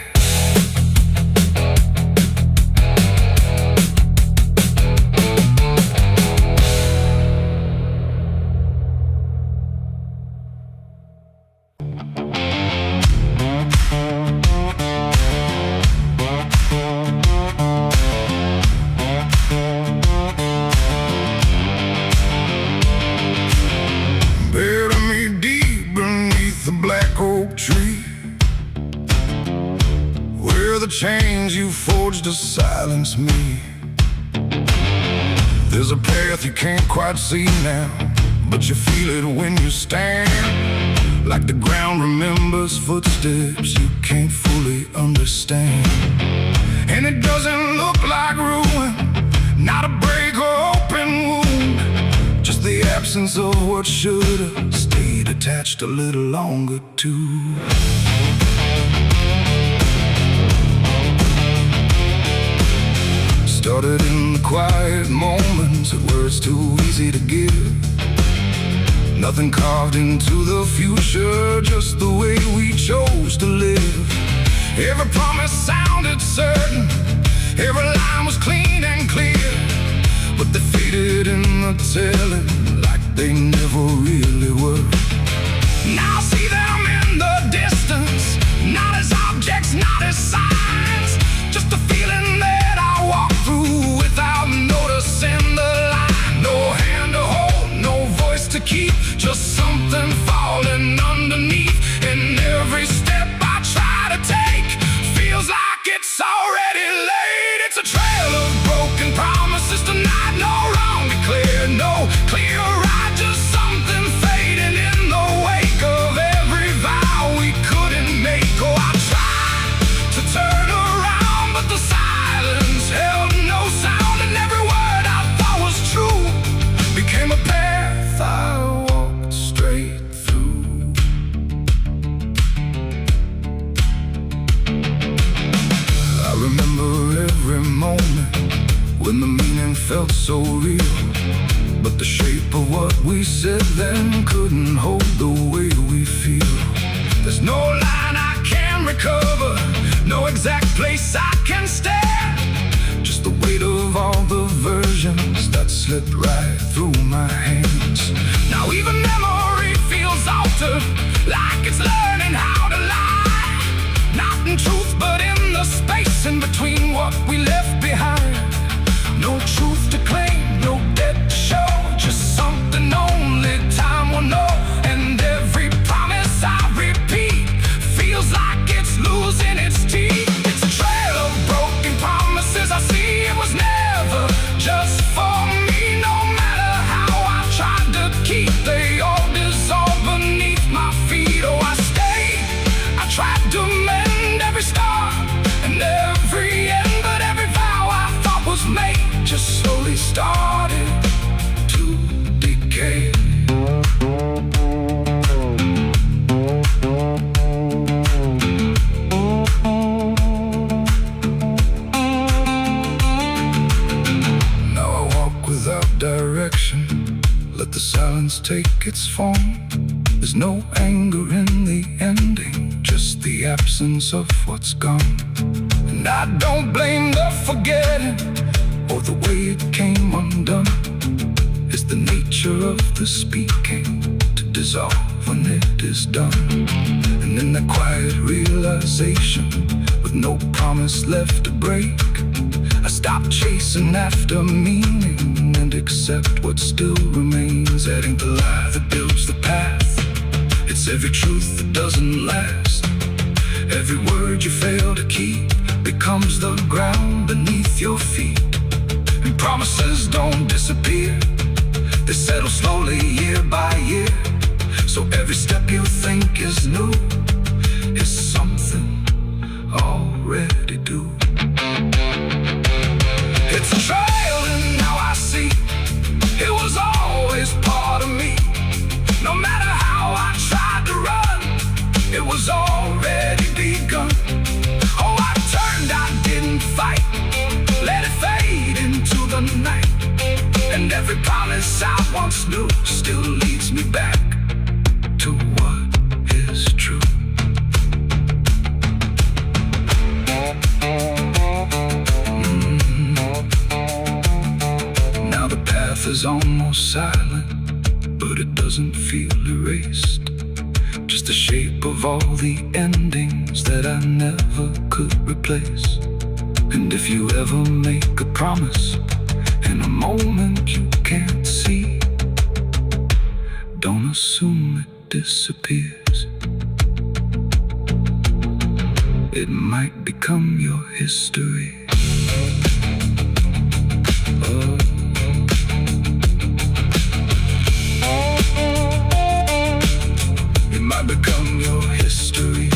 Bury me deep beneath the black oak tree, where the chains you forged to silence me. There's a path you can't quite see now, but you feel it when you stand, like the ground remembers footsteps you can't fully understand. And it doesn't look like ruin, not a break or open wound, just the absence of what should've stayed attached a little longer too. Started in the quiet moments that were too easy to give. Nothing carved into the future, just the way we chose to live. Every promise sounded certain, every line was clean and clear, but they faded in the telling like they never really were. Now I see them in the distance, not as objects, not as signs, just a feeling that I walk through without noticing the line. No hand to hold, no voice to keep, just something falling underneath. And every step I try to take feels like it's already late. It's a trail of broken promises tonight, no wrong declared, no clear right, just something fading in the wake of every vow we couldn't make. Oh, I tried to turn around, but the silence held no sound, and every word I thought was true became a path I walked straight through. I remember every moment when the meaning felt so real, but the shape of what we said then couldn't hold the way we feel. There's no line I can recover, no exact place I can stand, just the weight of all the versions that slipped right through my hands. Now even memory feels altered, like it's learning how to lie, not in truth but in the space in between what we left behind. No truth to claim, no debt to show, just something only time will know. And every promise I repeat feels like it's losing its teeth. It's a trail of broken promises I see. It was never just for me, no matter how I tried to keep, they all dissolve beneath my feet. Oh, I stayed, I tried to mend every star and every end, but every vow I thought was made just slowly started to decay. Now I walk without direction, let the silence take its form. There's no anger in the ending, just the absence of what's gone. And I don't blame the forgetting or the way it came undone. It's the nature of the speaking to dissolve when it is done. And in that quiet realization, with no promise left to break, I stop chasing after meaning and accept what still remains. That ain't the lie that builds the path, it's every truth that doesn't last. Every word you fail to keep becomes the ground beneath your feet. And promises don't disappear, they settle slowly year by year. So every step you think is new is something already due. It's a trail and now I see it was always part of me. No matter how I tried to run, it was already begun. Oh, I turned, I didn't fight, let it fade into the night. And every promise I once knew still leads me back to what is true. Now the path is almost silent, but it doesn't feel erased. Just the shape of all the endings that I never could replace. And if you ever make a promise in a moment you can't see, don't assume it disappears. It might become your history. Oh. It might become your history.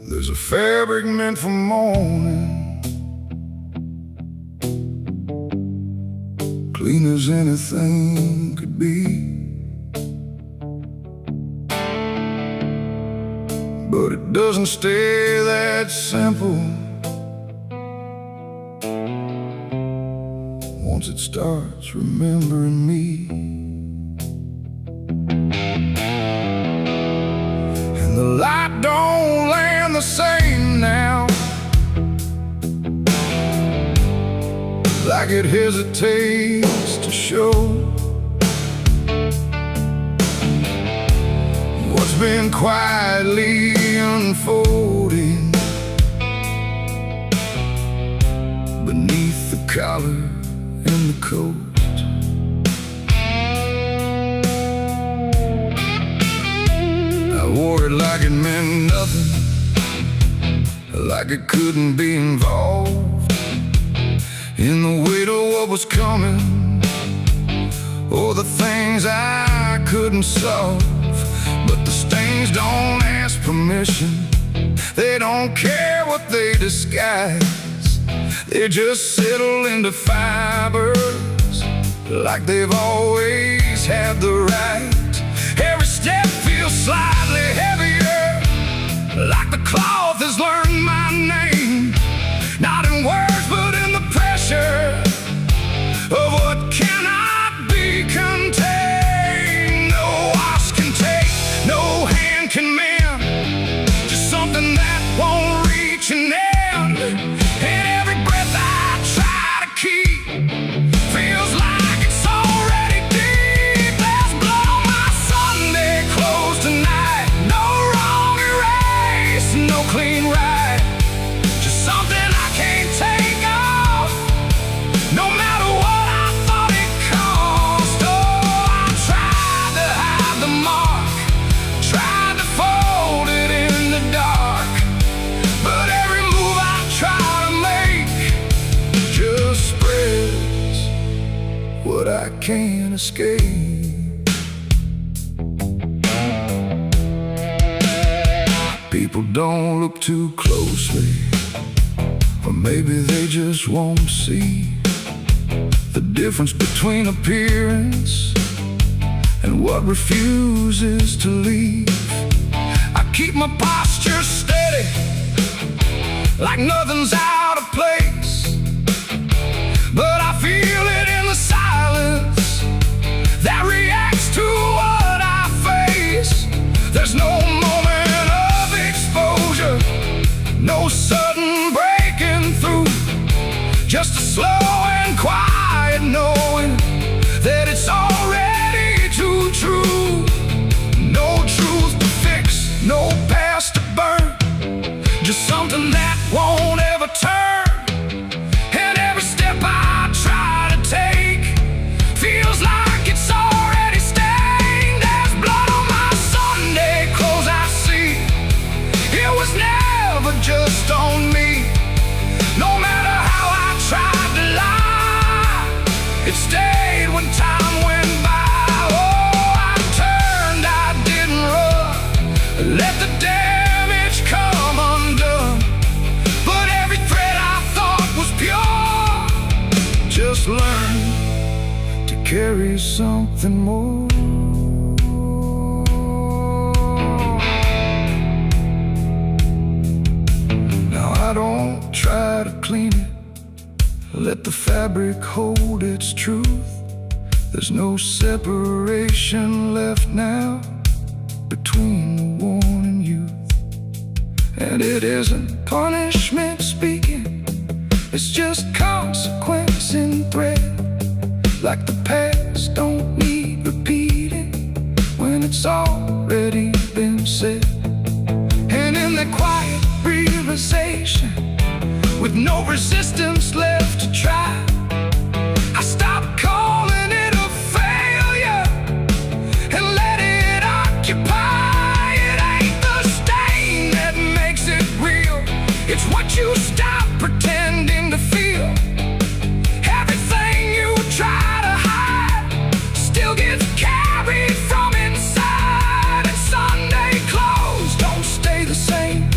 There's a fabric meant for mourning, clean as anything could be, but it doesn't stay that simple. Once it starts remembering me, and the light don't land the same now, like it hesitates to show what's been quietly unfolding beneath the collar and the coat. I wore it like it meant nothing, like it couldn't be involved in the weight of what was coming, or the things I couldn't solve. But the stains don't ask permission, they don't care what they disguise. They just settle into fibers like they've always had the right. Every step feels slightly heavier, like the cloth has learned my name, not in words but in the pressure of what cannot be contained. No wash can take, no hand can mend, just something that won't reach an end. And every breath I try to keep feels like it's already deep. There's blood on my Sunday clothes tonight, no wrong erase, no clean right, just something I can't take off, no matter what I thought it cost. Oh, I tried to hide the mark, tried to fold it in the dark, but every move I try to make just spreads what I can't escape. People don't look too closely, or maybe they just won't see the difference between appearance and what refuses to leave. I keep my posture steady, like nothing's out of place, but I feel it in the silence that reacts to what I face. There's no moment of exposure, no sudden breaking through, just a slow and quiet knowing that it's already too true. No truth to fix, no past to burn, just something that won't ever turn. And every step I try to take feels like it's already stained. There's blood on my Sunday clothes I see, it was never just on me. No matter how I tried to lie, it stayed when time went by. Oh, I turned, I didn't run, let the damage come undone, but every thread I thought was pure just learned to carry something more. Now I don't try to clean it, let the fabric hold its truth. There's no separation left now between the worn and youth. And it isn't punishment speaking, it's just consequence in thread, like the past don't need repeating when it's already been said. And in that quiet realization, with no resistance left to try, I stopped calling it a failure and let it occupy. It ain't the stain that makes it real, it's what you stop pretending to feel. Everything you try to hide still gets carried from inside. And Sunday clothes don't stay the same,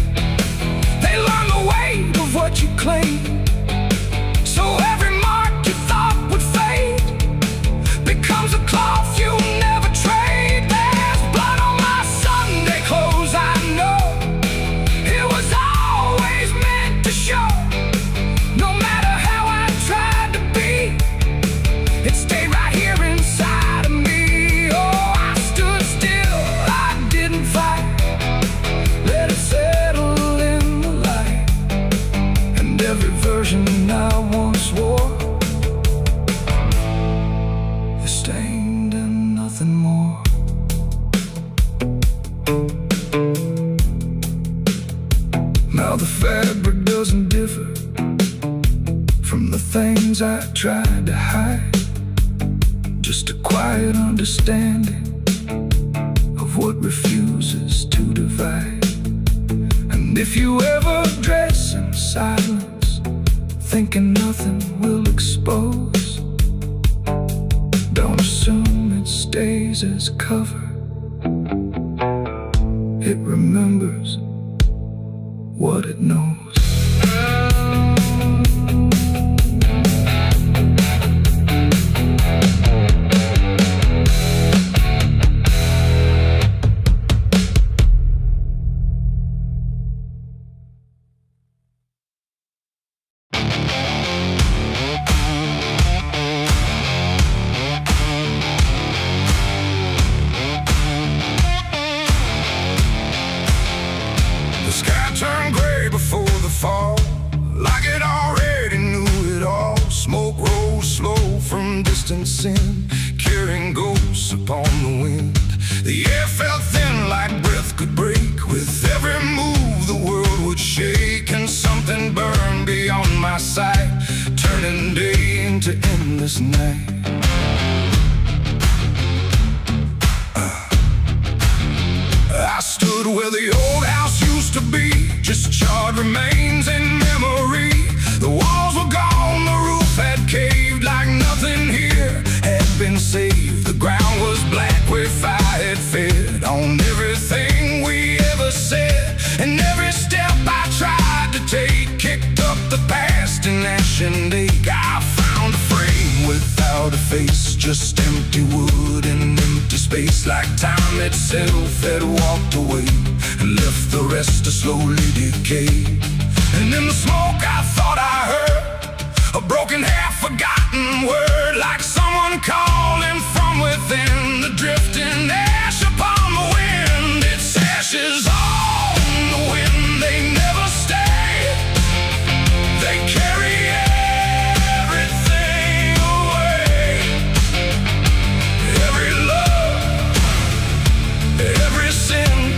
How the fabric doesn't differ from the things I tried to hide. Just a quiet understanding of what refuses to divide. And if you ever dress in silence, thinking nothing will expose, don't assume it stays as cover. It remembers what it knows. The sky turned gray before the fall, like it already knew it all. Smoke rose slow from distant sin, carrying ghosts upon the wind. The air felt thin like breath could break. With every move the world would shake, and something burned beyond my sight, turning day into endless night. I stood where the old house used to be, just charred remains in memory. The walls were gone, the roof had caved, like nothing here had been saved. The ground was black where fire had fed on everything we ever said. And every step I tried to take kicked up the past in ash and ache. I found a frame without a face, just empty wood and empty space, like time itself had walked away and left the rest to slowly decay. And in the smoke I thought I heard a broken, half-forgotten word, like someone calling from within. The drifting ash upon the wind, its ashes on the wind. They never stay, they carry everything away. Every love, every sin,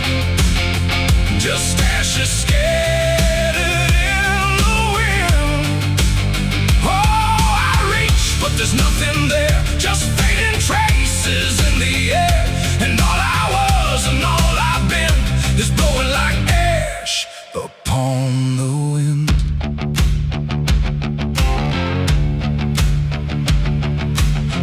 just ashes scattered in the wind. Oh, I reach, but there's nothing there, just fading traces in the air. And all I was and all I've been is blowing like ash upon the wind.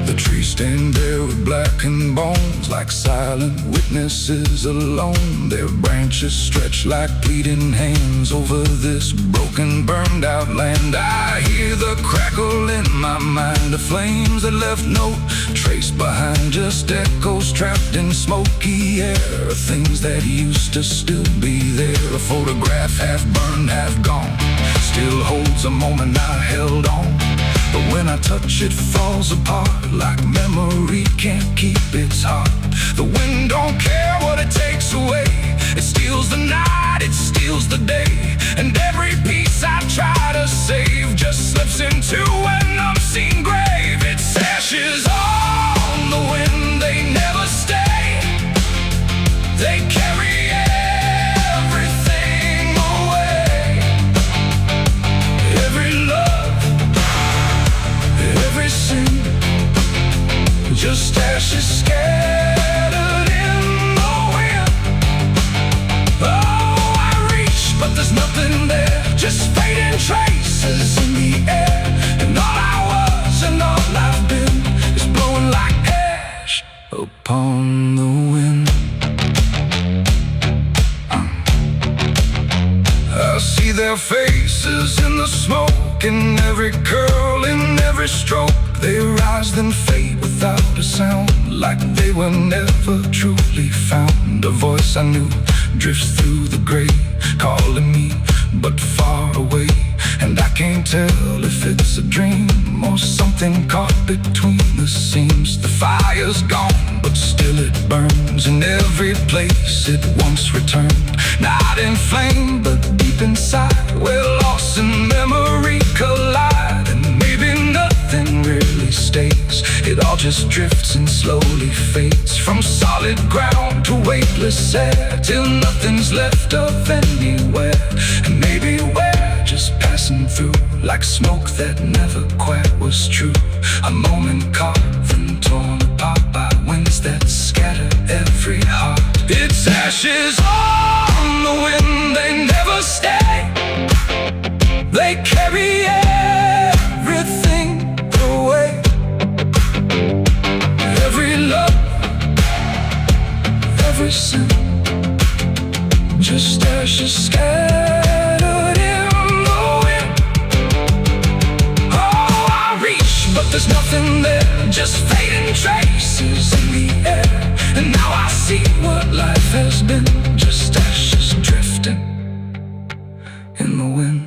The trees stand there with blackened bones, like silent witnesses alone. Their branches stretch like pleading hands over this broken, burned out land. I hear the crackle in my mind of flames that left no trace behind, just echoes trapped in smoky air, things that used to still be there. A photograph half burned, half gone, still holds a moment I held on. But when I touch it, falls apart, like memory can't keep its heart. The wind don't care what it takes away, it steals the night, it steals the day. And every piece I try to save just slips into an unseen grave. Its ashes on the wind, they never stay, they carry everything away. Every love, every sin, just ashes scattered in the wind. Oh, I reach, but there's nothing there, just fading traces in the air. And all I was and all I've been is blowing like ash upon the wind. I see their faces in the smoke, in every curl, in every stroke. They rise then fade without a sound, like they were never truly found. A voice I knew drifts through the gray, calling me but far away. And I can't tell if it's a dream or something caught between the seams. The fire's gone, but still it burns in every place it once returned. Not in flame, but deep inside, where loss and memory collide. And maybe nothing really stays, it all
just drifts and slowly fades from solid ground to weightless air, till nothing's left of anywhere. And maybe we're just passing through, like smoke that never quite was true. A moment carved and torn apart by winds that scatter every heart. It's ashes on the wind, they never stay. They carry everything away. Every love, every sin, just ashes scattered in the wind. Oh, I reach, but there's nothing there, just fading traces in the air. And now I see what life has been, just ashes drifting in the wind.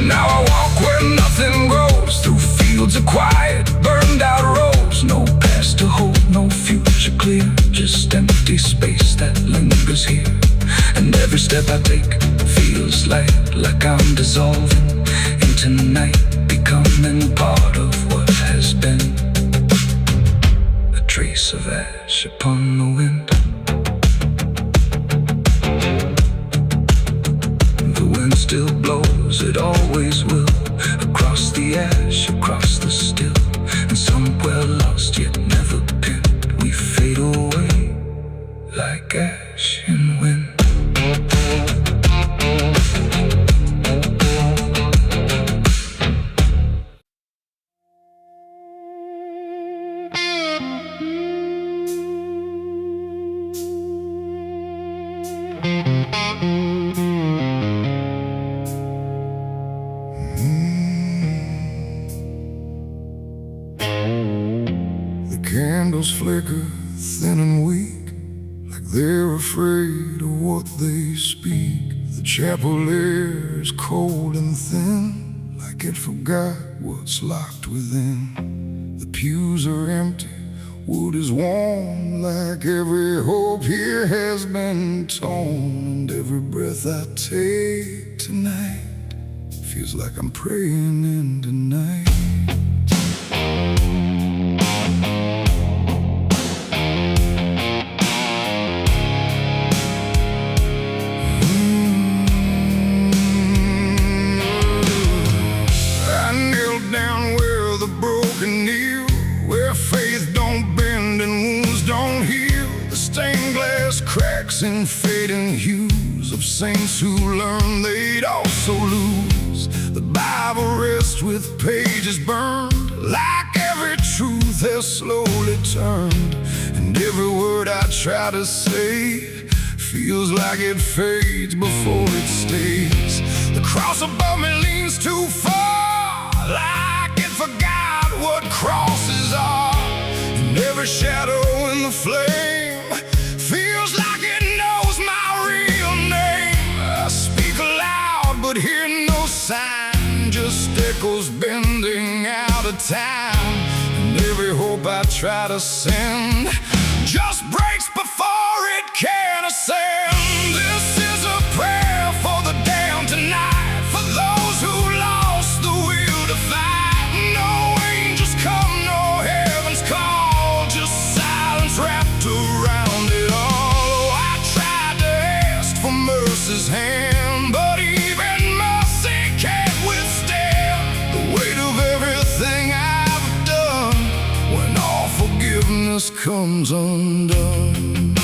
Now I walk where nothing grows, through fields of quiet, burned out roads. No past to hold, no future clear, just empty space that lingers here. And every step I take feels like I'm dissolving into night, becoming part of what has been. A trace of ash upon the wind. The wind still blows, it always will, across the ash, across the still. And somewhere lost yet never pinned, we fade away like ash in wind.
Candles flicker thin and weak, like they're afraid of what they speak. The chapel air is cold and thin, like it forgot what's locked within. The pews are empty, wood is warm, like every hope here has been torn. And every breath I take tonight feels like I'm praying into night. Cracks and fading hues of saints who learned they'd also lose. The Bible rests with pages burned, like every truth has slowly turned. And every word I try to say feels like it fades before it stays. The cross above me leans too far, like it forgot what crosses are. And every shadow in the flame feels like it knows my real name. I speak aloud but hear no sign, just echoes bending out of time. And every hope I try to send just breaks before it can ascend. This is a prayer for the damned tonight, for those who lost the will to fight. No angels come, no heaven's call, just silence wrapped around it all. Oh, I tried to ask for mercy's hand, but even mercy can't withstand the weight of everything I've done when all forgiveness comes undone.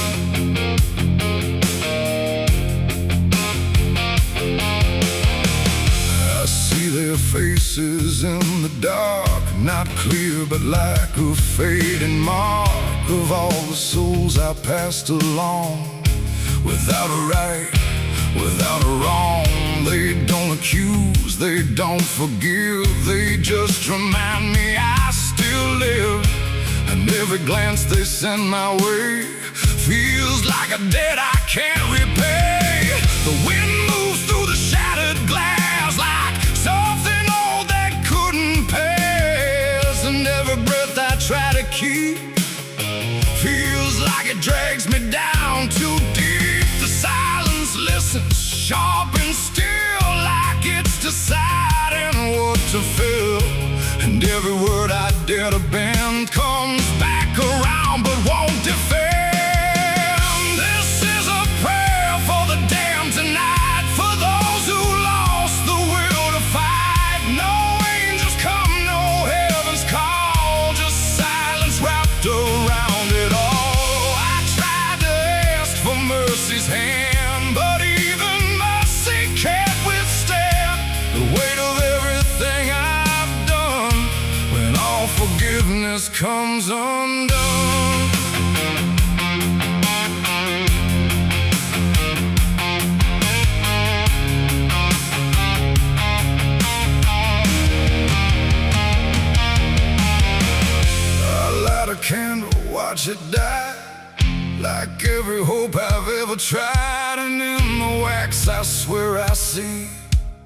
I see their faces in the dark, not clear but like a fading mark of all the souls I passed along. Without a right, without a wrong, they don't accuse, they don't forgive, they just remind me I still live. And every glance they send my way feels like a debt I can't repay. The wind moves through the shattered glass like something old that couldn't pass. And every breath I try to keep feels like it drags me down too deep. The silence listens, sharp and still, like it's deciding what to fill. And every word I dare to bend comes back around but won't defend. This is a prayer for the damned tonight, for those who lost the will to fight. No angels come, no heaven's call, just silence wrapped around it all. I tried to ask for mercy's hand, but even mercy can't withstand the weight of everything I've done when all forgiveness comes undone. A candle, watch it die, like every hope I've ever tried. And in the wax I swear I see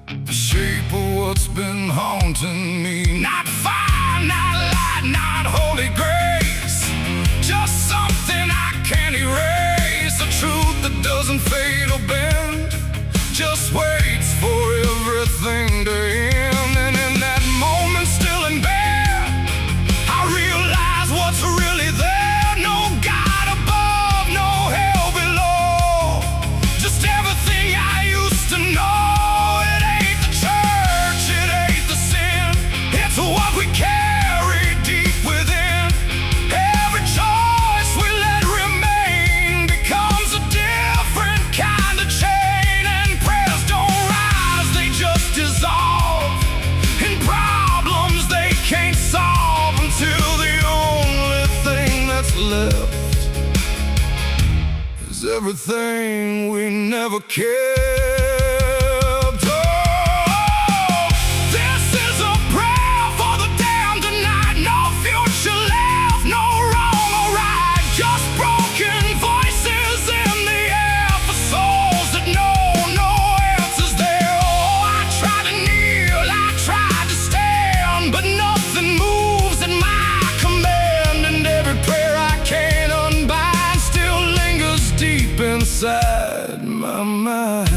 the shape of what's been haunting me. Not fire, not light, not holy grace, just something I can't erase. A truth that doesn't fade or bend, just waits for everything to end. And in that moment, still in bed, I realize what's really there. No God above, no hell below, just everything I used to know. It ain't the church, it ain't the sin, it's what we carry deep within. Every choice we let remain becomes a different kind of chain. And prayers don't rise, they just dissolve in problems they can't solve, until the only thing that's left is everything we never kept. Oh, this is a prayer for the damned tonight. No future left, no wrong or right, just broken voices in the air, for souls that know no answers there. Oh, I tried to kneel, I tried to stand, but nothing moves at my command. And every prayer I can't unbind still lingers deep inside my mind.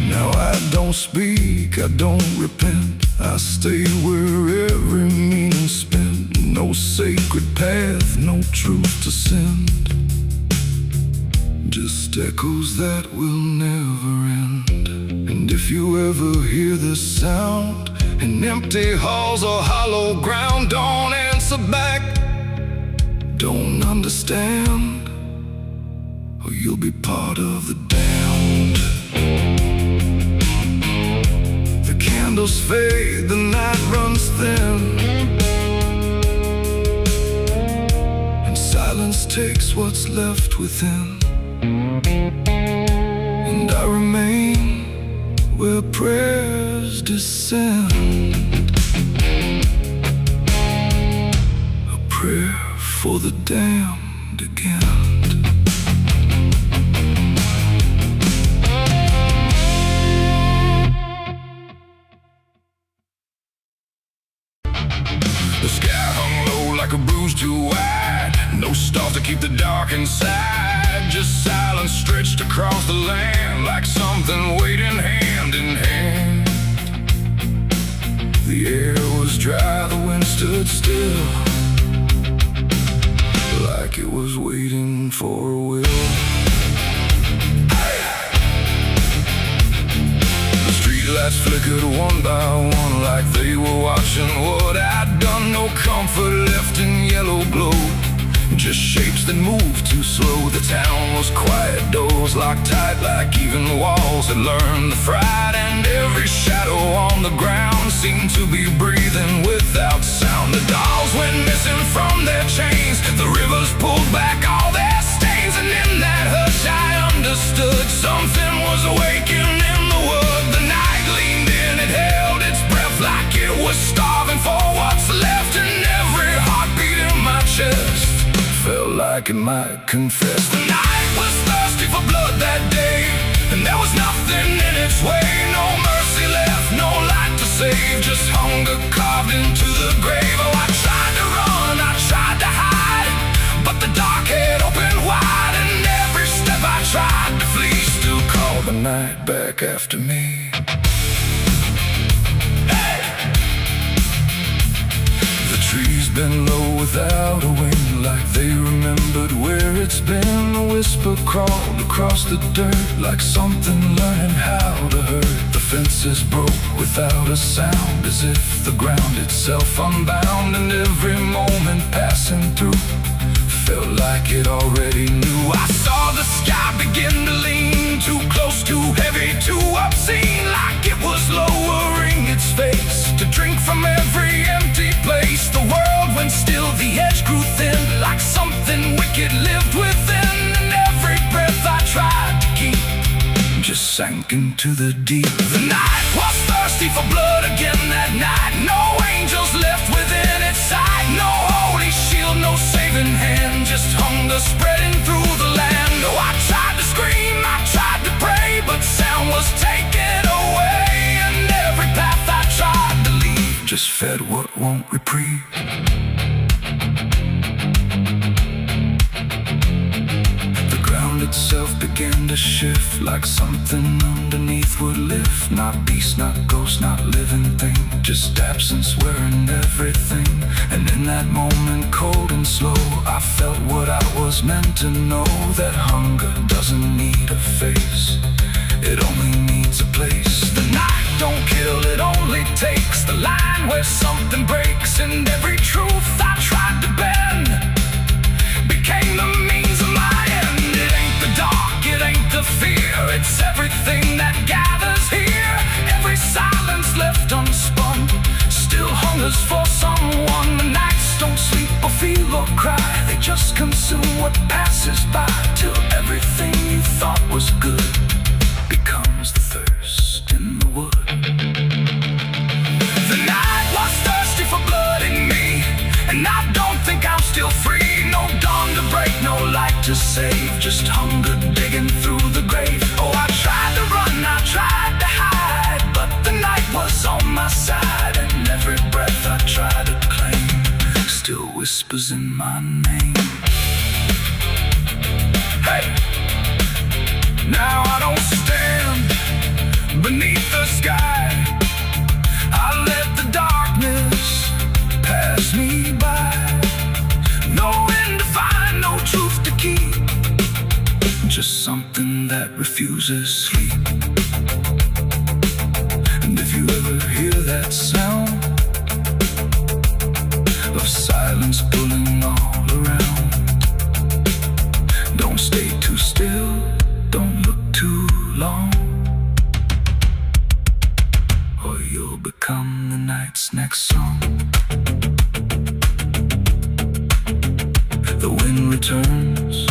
Now I don't speak, I don't repent, I stay where every meaning's spent. No sacred path, no truth to send, just echoes that will never end. And if you ever hear this sound in empty halls or hollow ground, don't answer back, don't understand, or you'll be part of the damned. The candles fade, the night runs thin, and silence takes what's left within. And I remain where prayers descend, a prayer for the damned again. The sky hung low like a bruise too wide, no stars to keep the dark inside, just silence stretched across the land like something waiting hand in hand. The air was dry, the wind stood still, like it was waiting for a will. The streetlights flickered one by one, like they were watching what I'd done. No comfort left in yellow glow, just shapes that moved too slow. The town was quiet, doors locked tight, like even walls had learned the fright. And every shadow on the ground seemed to be breathing without sound. The dolls went missing from their chains, the rivers pulled back all their stains. And in that hush I understood something was awakening in the wood. The night leaned in, it held its breath like it was starving for what's left. And every heartbeat in my chest felt like it might confess. The night was thirsty for blood that day, and there was nothing in its way. No mercy left, no light to save, just hunger carved into the grave. Oh, I tried to run, I tried to hide, but the dark had opened wide. And every step I tried to flee still called the night night back after me. The trees bend low without a wind, like they remembered where it's been. A whisper crawled across the dirt, like something learning how to hurt. The fences broke without a sound, as if the ground itself unbound. And every moment passing through felt like it already knew. I saw the sky begin to lean, too close, too heavy, too obscene, like it was lowering its face to drink from every empty place. The world went still, the edge grew thin, like something wicked lived within. And every breath I tried to keep just sank into the deep. The night was thirsty for blood again that night. No angels left within its sight, no holy shield, no saving hand, just hunger spreading through the land. Oh, I tried to scream, I tried to pray, but sound was taken away. And every path I tried to leave just fed what won't reprieve. Itself began to shift, like something underneath would lift. Not beast, not ghost, not living thing, just absence wearing everything. And in that moment, cold and slow, I felt what I was meant to know, that hunger doesn't need a face, it only needs a place. The night don't kill, it only takes the line where something breaks. And every truth I tried to bend became the means of my end. It ain't the dark, it ain't the fear, it's everything that gathers here. Every silence left unspun still hungers for someone. The nights don't sleep or feel or cry, they just consume what passes by, till everything you thought was good becomes the thirst in the wood. The night was thirsty for blood in me, and I don't think I'm still free. No dawn to break, no light to save, just hunger digging through the grave. Oh, I tried to run, I tried to hide, but the night was on my side. And every breath I tried to claim still whispers in my name. Hey! Now I don't stand beneath the sky, I let the darkness pass me by. No end to find, no truth to keep, just something that refuses sleep. And if you ever hear that sound of silence pulling all around, don't stay too still, don't look too long, or you'll become the night's next song. The wind returns,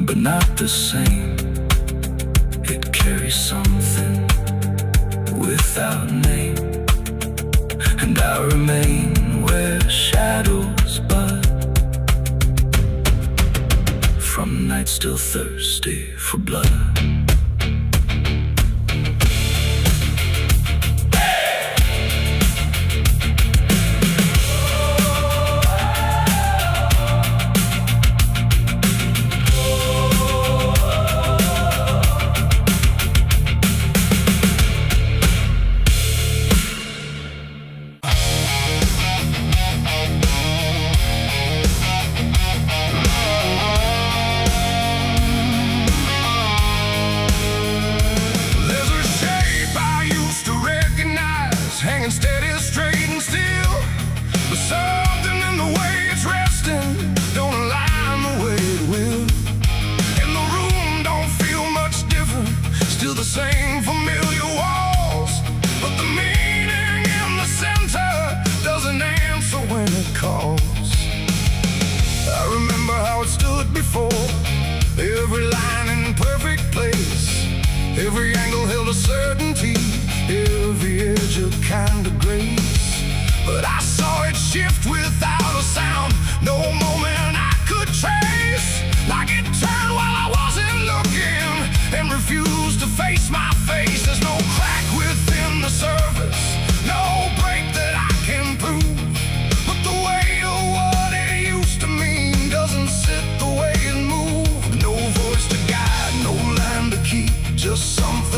but not the same. It carries something without name, and I remain where shadows bud, from nights still thirsty for blood. Hanging steady, straight and still, but something in the way it's resting don't align the way it will. And the room don't feel much different, still the same familiar walls, but the meaning in the center doesn't answer when it calls. I remember how it stood before, every line in perfect place, every angle held a certainty, every edge a kind of grace. But I saw it shift without a sound, no moment I could trace, like it turned while I wasn't looking and refused to face my face. There's no crack within the surface, no break that I can prove, but the weight of what it used to mean doesn't sit the way it moved. No voice to guide, no line to keep, just something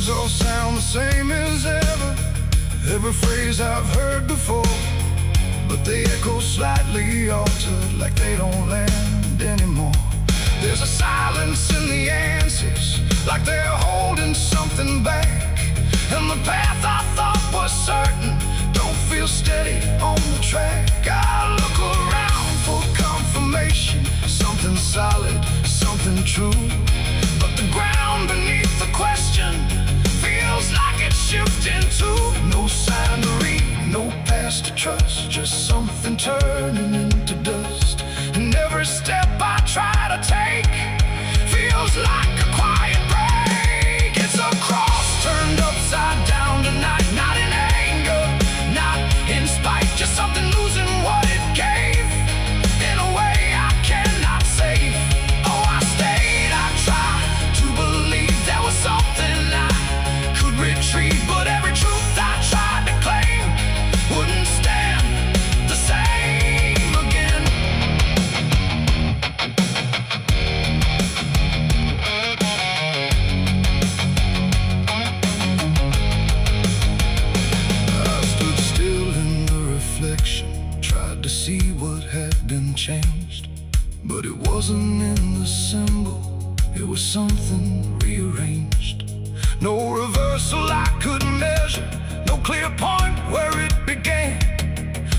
words all sound the same as ever, every phrase I've heard before, but they echo slightly altered, like they don't land anymore. There's a silence in the answers, like they're holding something back, and the path I thought was certain don't feel steady on the track. I look around for confirmation, something solid, something true, but the ground beneath the question feels like it's shifting too. No sign to read, no past to trust, just something turning into dust. And every step I try to take feels like a quiet break. It's a cross turned upside down tonight, not in anger, not in spite, just something losing what it gave in a way I cannot save. Oh, I stayed, I tried to believe there was something I could retrieve, but every truth I tried to claim wouldn't stand the same again. I stood still in the reflection, tried to see what had been changed, but it wasn't in the symbol, it was something rearranged. No reversal I could measure, no clear point where it began,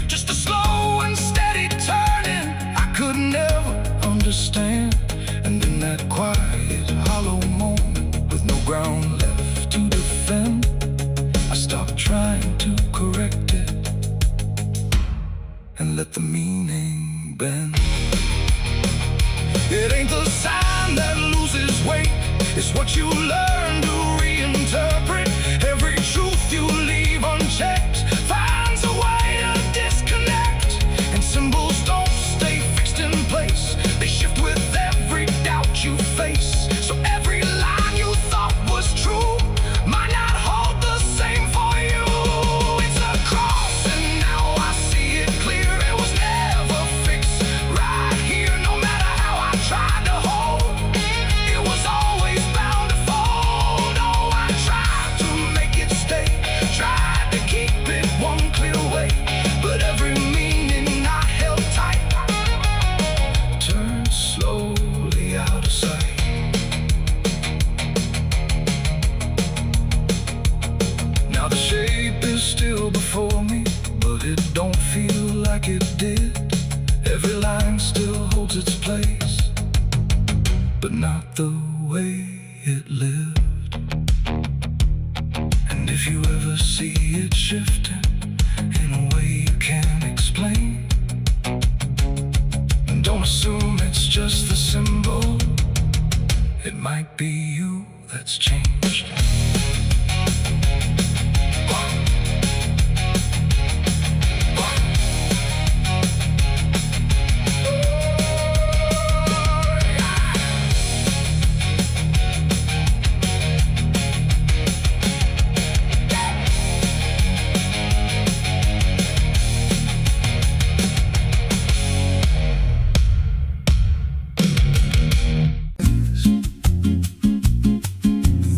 just a slow and steady turning I could never understand. And in that quiet, hollow moment, with no ground left to defend, I stopped trying to correct it and let the meaning bend. It ain't the sign that loses weight, it's what you learn to reinterpret. Every truth you leave unchecked finds a way to disconnect, and symbols don't stay fixed in place, they shift with every doubt you face. So every line you thought was true might not hold the same for you. It's a cross and now I see it clear, it was never fixed right here. No matter how I tried to hold, it was always bound to fold. Oh, I tried to make it stay, tried to keep it one clear way, but every meaning I held tight turned slowly out of sight. Now the shape is still before me, but it don't feel like it did. Every line still holds its place, but not the way it lived. And if you ever see it shifting in a way you can't explain, don't assume it's just the symbol, it might be you that's changed.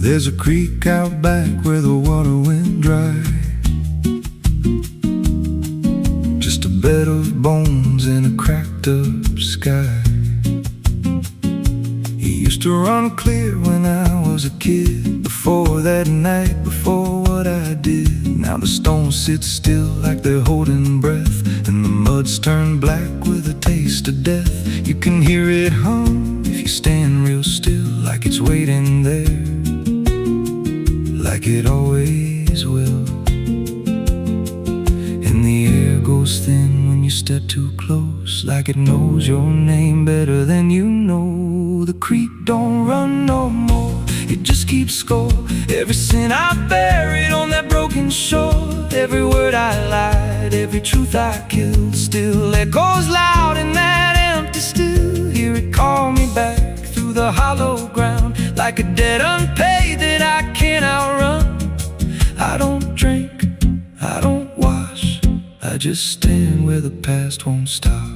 There's a creek out back where the water went dry, just a bed of bones and a cracked up sky. He used to run clear when I was a kid, before that night, before what I did. Now the stones sit still like they're holding breath, and the mud's turned black with a taste of death. You can hear it hum if you stand real still, like it's waiting there, like it always will. And the air goes thin when you step too close, like it knows your name better than you know. The creek don't run no more, it just keeps score. Every sin I buried on that broken shore, every word I lied, every truth I killed, still echoes loud in that empty still. Hear it call me back through the hollow ground, like a debt unpaid that I can't outrun. I don't drink, I don't wash, I just stand where the past won't stop.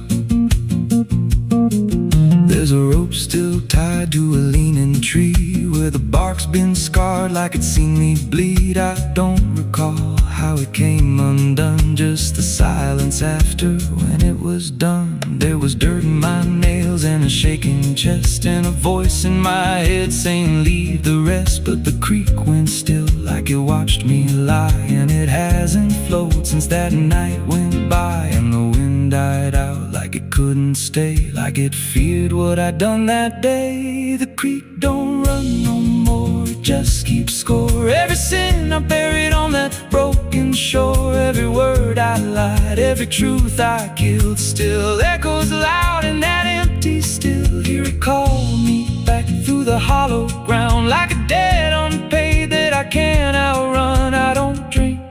There's a rope still tied to a leaning tree, where the bark's been scarred like it's seen me bleed. I don't recall how it came undone, just the silence after when it was done. There was dirt in my nails and a shaking chest, and a voice in my head saying leave the rest. But the creek went still like it watched me lie, and it hasn't flowed since that night went by. And the wind died out like it couldn't stay, like it feared what I'd done that day. The creek don't run no more, it just keeps score. Every sin I buried on that broken shore, every word I lied, every truth I killed, still echoes loud in that empty still. Here it called me back through the hollow ground, like a debt unpaid that I can't outrun. I don't drink,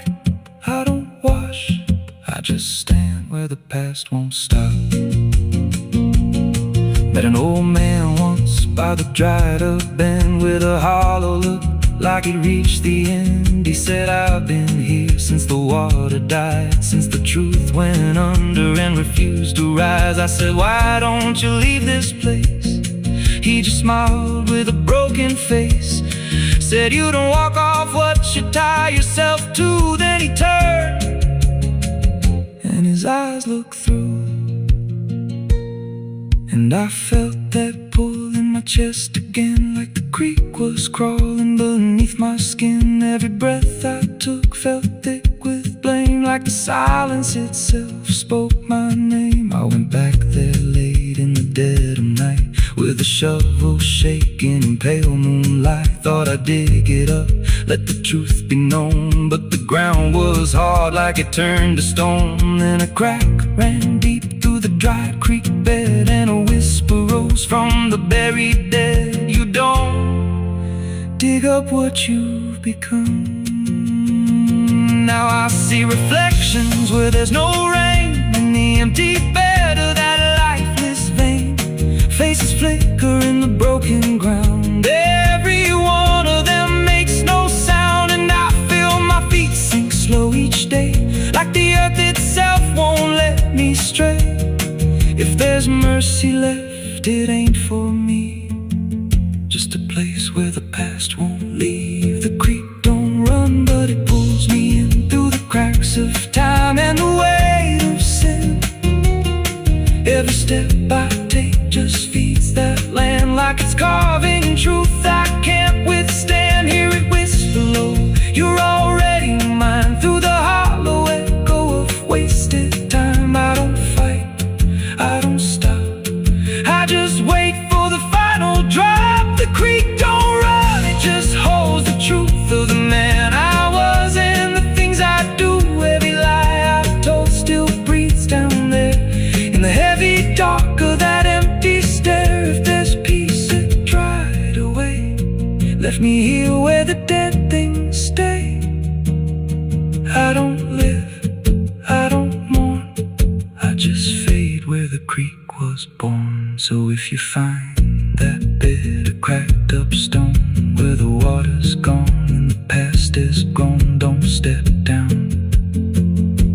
I don't wash, I just stand where the past won't stop. Met an old man once by the dried up bend, with a hollow look like it reached the end. He said, I've been here since the water died, since the truth went under and refused to rise. I said, why don't you leave this place? He just smiled with a broken face, said, you don't walk off what you tie yourself to. Then he turned and his eyes looked through, and I felt that pull in my chest again, like the creek was crawling beneath my skin. Every breath I took felt thick with blame, like the silence itself spoke my name. I went back there late in the dead of night, with a shovel shaking in pale moonlight. Thought I'd dig it up, let the truth be known, but the ground was hard like it turned to stone. Then a crack ran deep through the dry creek bed, and a whisper rose from the buried dead. You don't dig up what you've become. Now I see reflections where there's no rain, in the empty bed of that lifeless vein. Faces flicker in the broken ground, every one of them makes no sound. And I feel my feet sink slow each day, like the earth itself won't let me stray. If there's mercy left, it ain't for me, just a place where the past won't leave. The creek don't run, but it pulls me in through the cracks of time and the weight of sin. Every step I take just feeds that land, like it's carving truth I can't withstand. Hear it whisper low, you're already mine, through the hollow echo of wasted time. I don't fight, I don't stop, I just wait for the final drop. The creek don't run, it just holds the truth of the man I was and the things I do. Every lie I told still breathes down there in the heavy dark of that empty stare. If there's peace, it dried away, left me here where the dead things stay. I don't live, I don't mourn, I just fade where the creek was born. So if you find that bit of cracked up stone, where the water's gone and the past is gone, don't step down,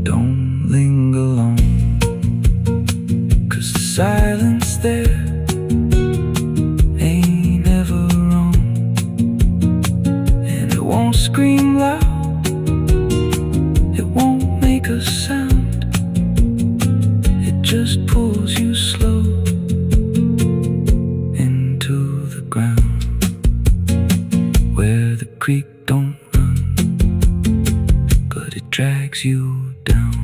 don't linger long, 'cause the silence there ain't ever wrong, and it won't scream loud, it won't make a sound, it just pulls you slow into the ground. Where the creek don't run, but it drags you down.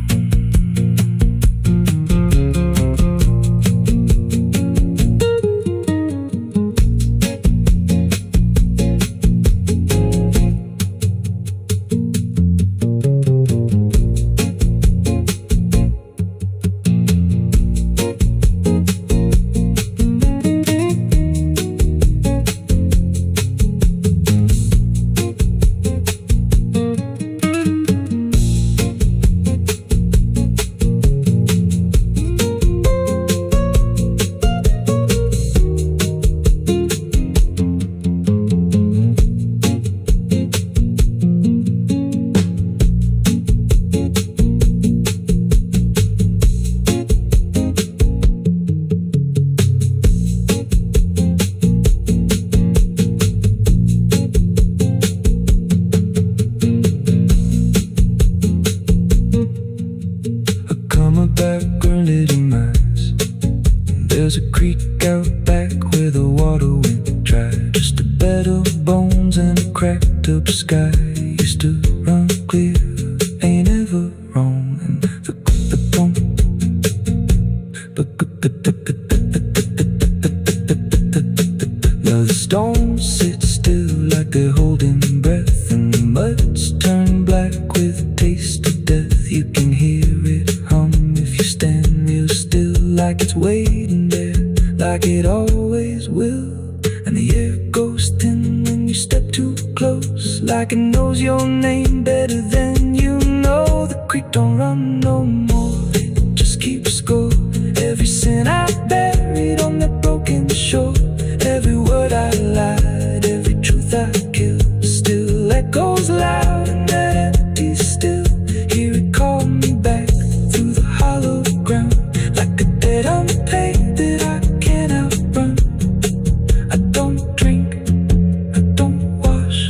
wrapped up sky used to run clear, ain't ever wrong. And the pump, the stones sit still like they're holding breath, and the mud's turned black with taste of death. You can hear it hum if you stand real still, like it's waiting there, like it always will. And the air goes thin when you step too close, like it knows your name better than you know. The creek don't run no more, it just keeps score. Every sin I buried on that broken shore, every word I lied, every truth I killed, still echoes loud in that empty still. Hear it call me back through the hollow ground, like a debt unpaid that I can't outrun. I don't drink, I don't wash,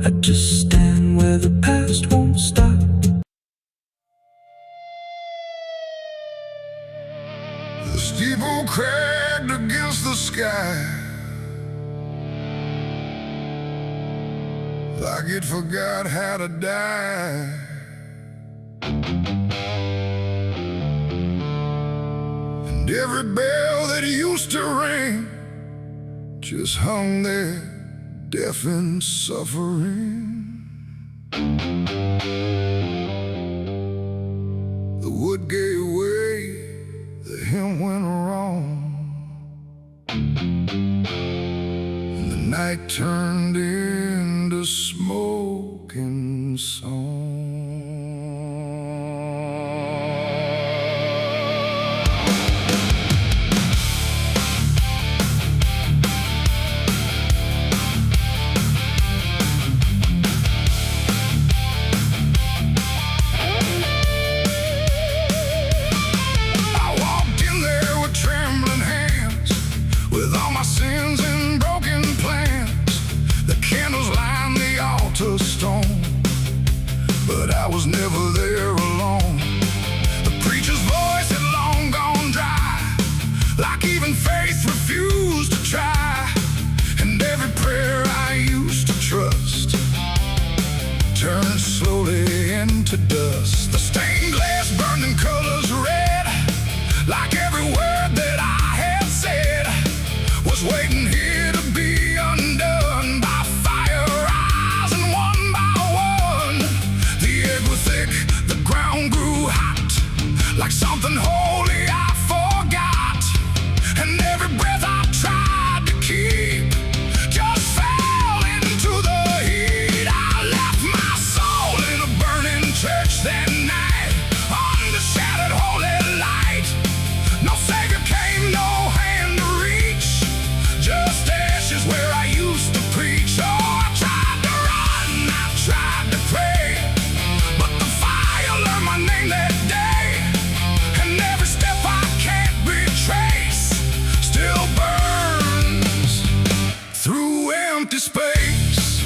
I just stand where the past won't stop.
The steeple cracked against the sky, like it forgot how to die. And every bell that used to ring just hung there, deaf and suffering. The wood gave way, the hymn went wrong, and the night turned into smoking song. Stone, but I was never there alone. The preacher's voice had long gone dry, like even faith refused to try. And every prayer I used to trust turned slowly into dust. The stained glass burned in colors red, like every word that I had said was waiting here to be undone by fire. Like something holy I forgot, and every breath I tried to keep just fell into the heat. I left my soul in a burning church that night, under shattered holy light. No savior came, no hand to reach, just ashes where I used to preach. Oh, I tried to run, I tried to pray, but the fire learned my name that day. Space.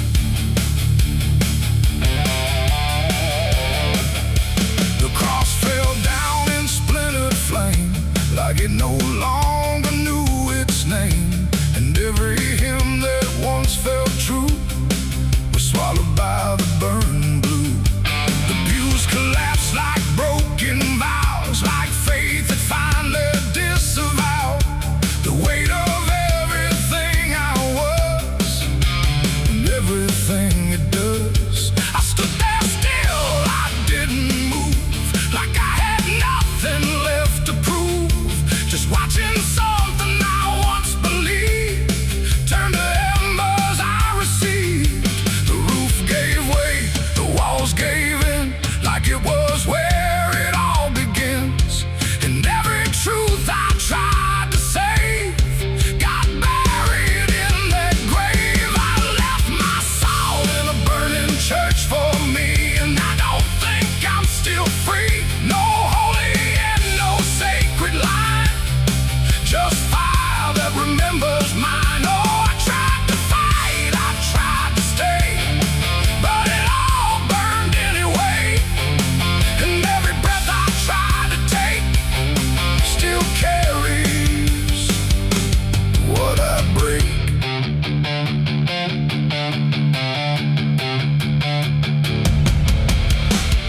The cross fell down in splintered flame, like it no longer knew its name. And every hymn that once felt true was swallowed by the burning blue. The pews collapsed like broken vows, like faith that finally disavowed the weight of everything it does. I stood there still, I didn't move, like I had nothing left to prove. Just watching something I once believed turn to embers I received. The roof gave way, the walls gave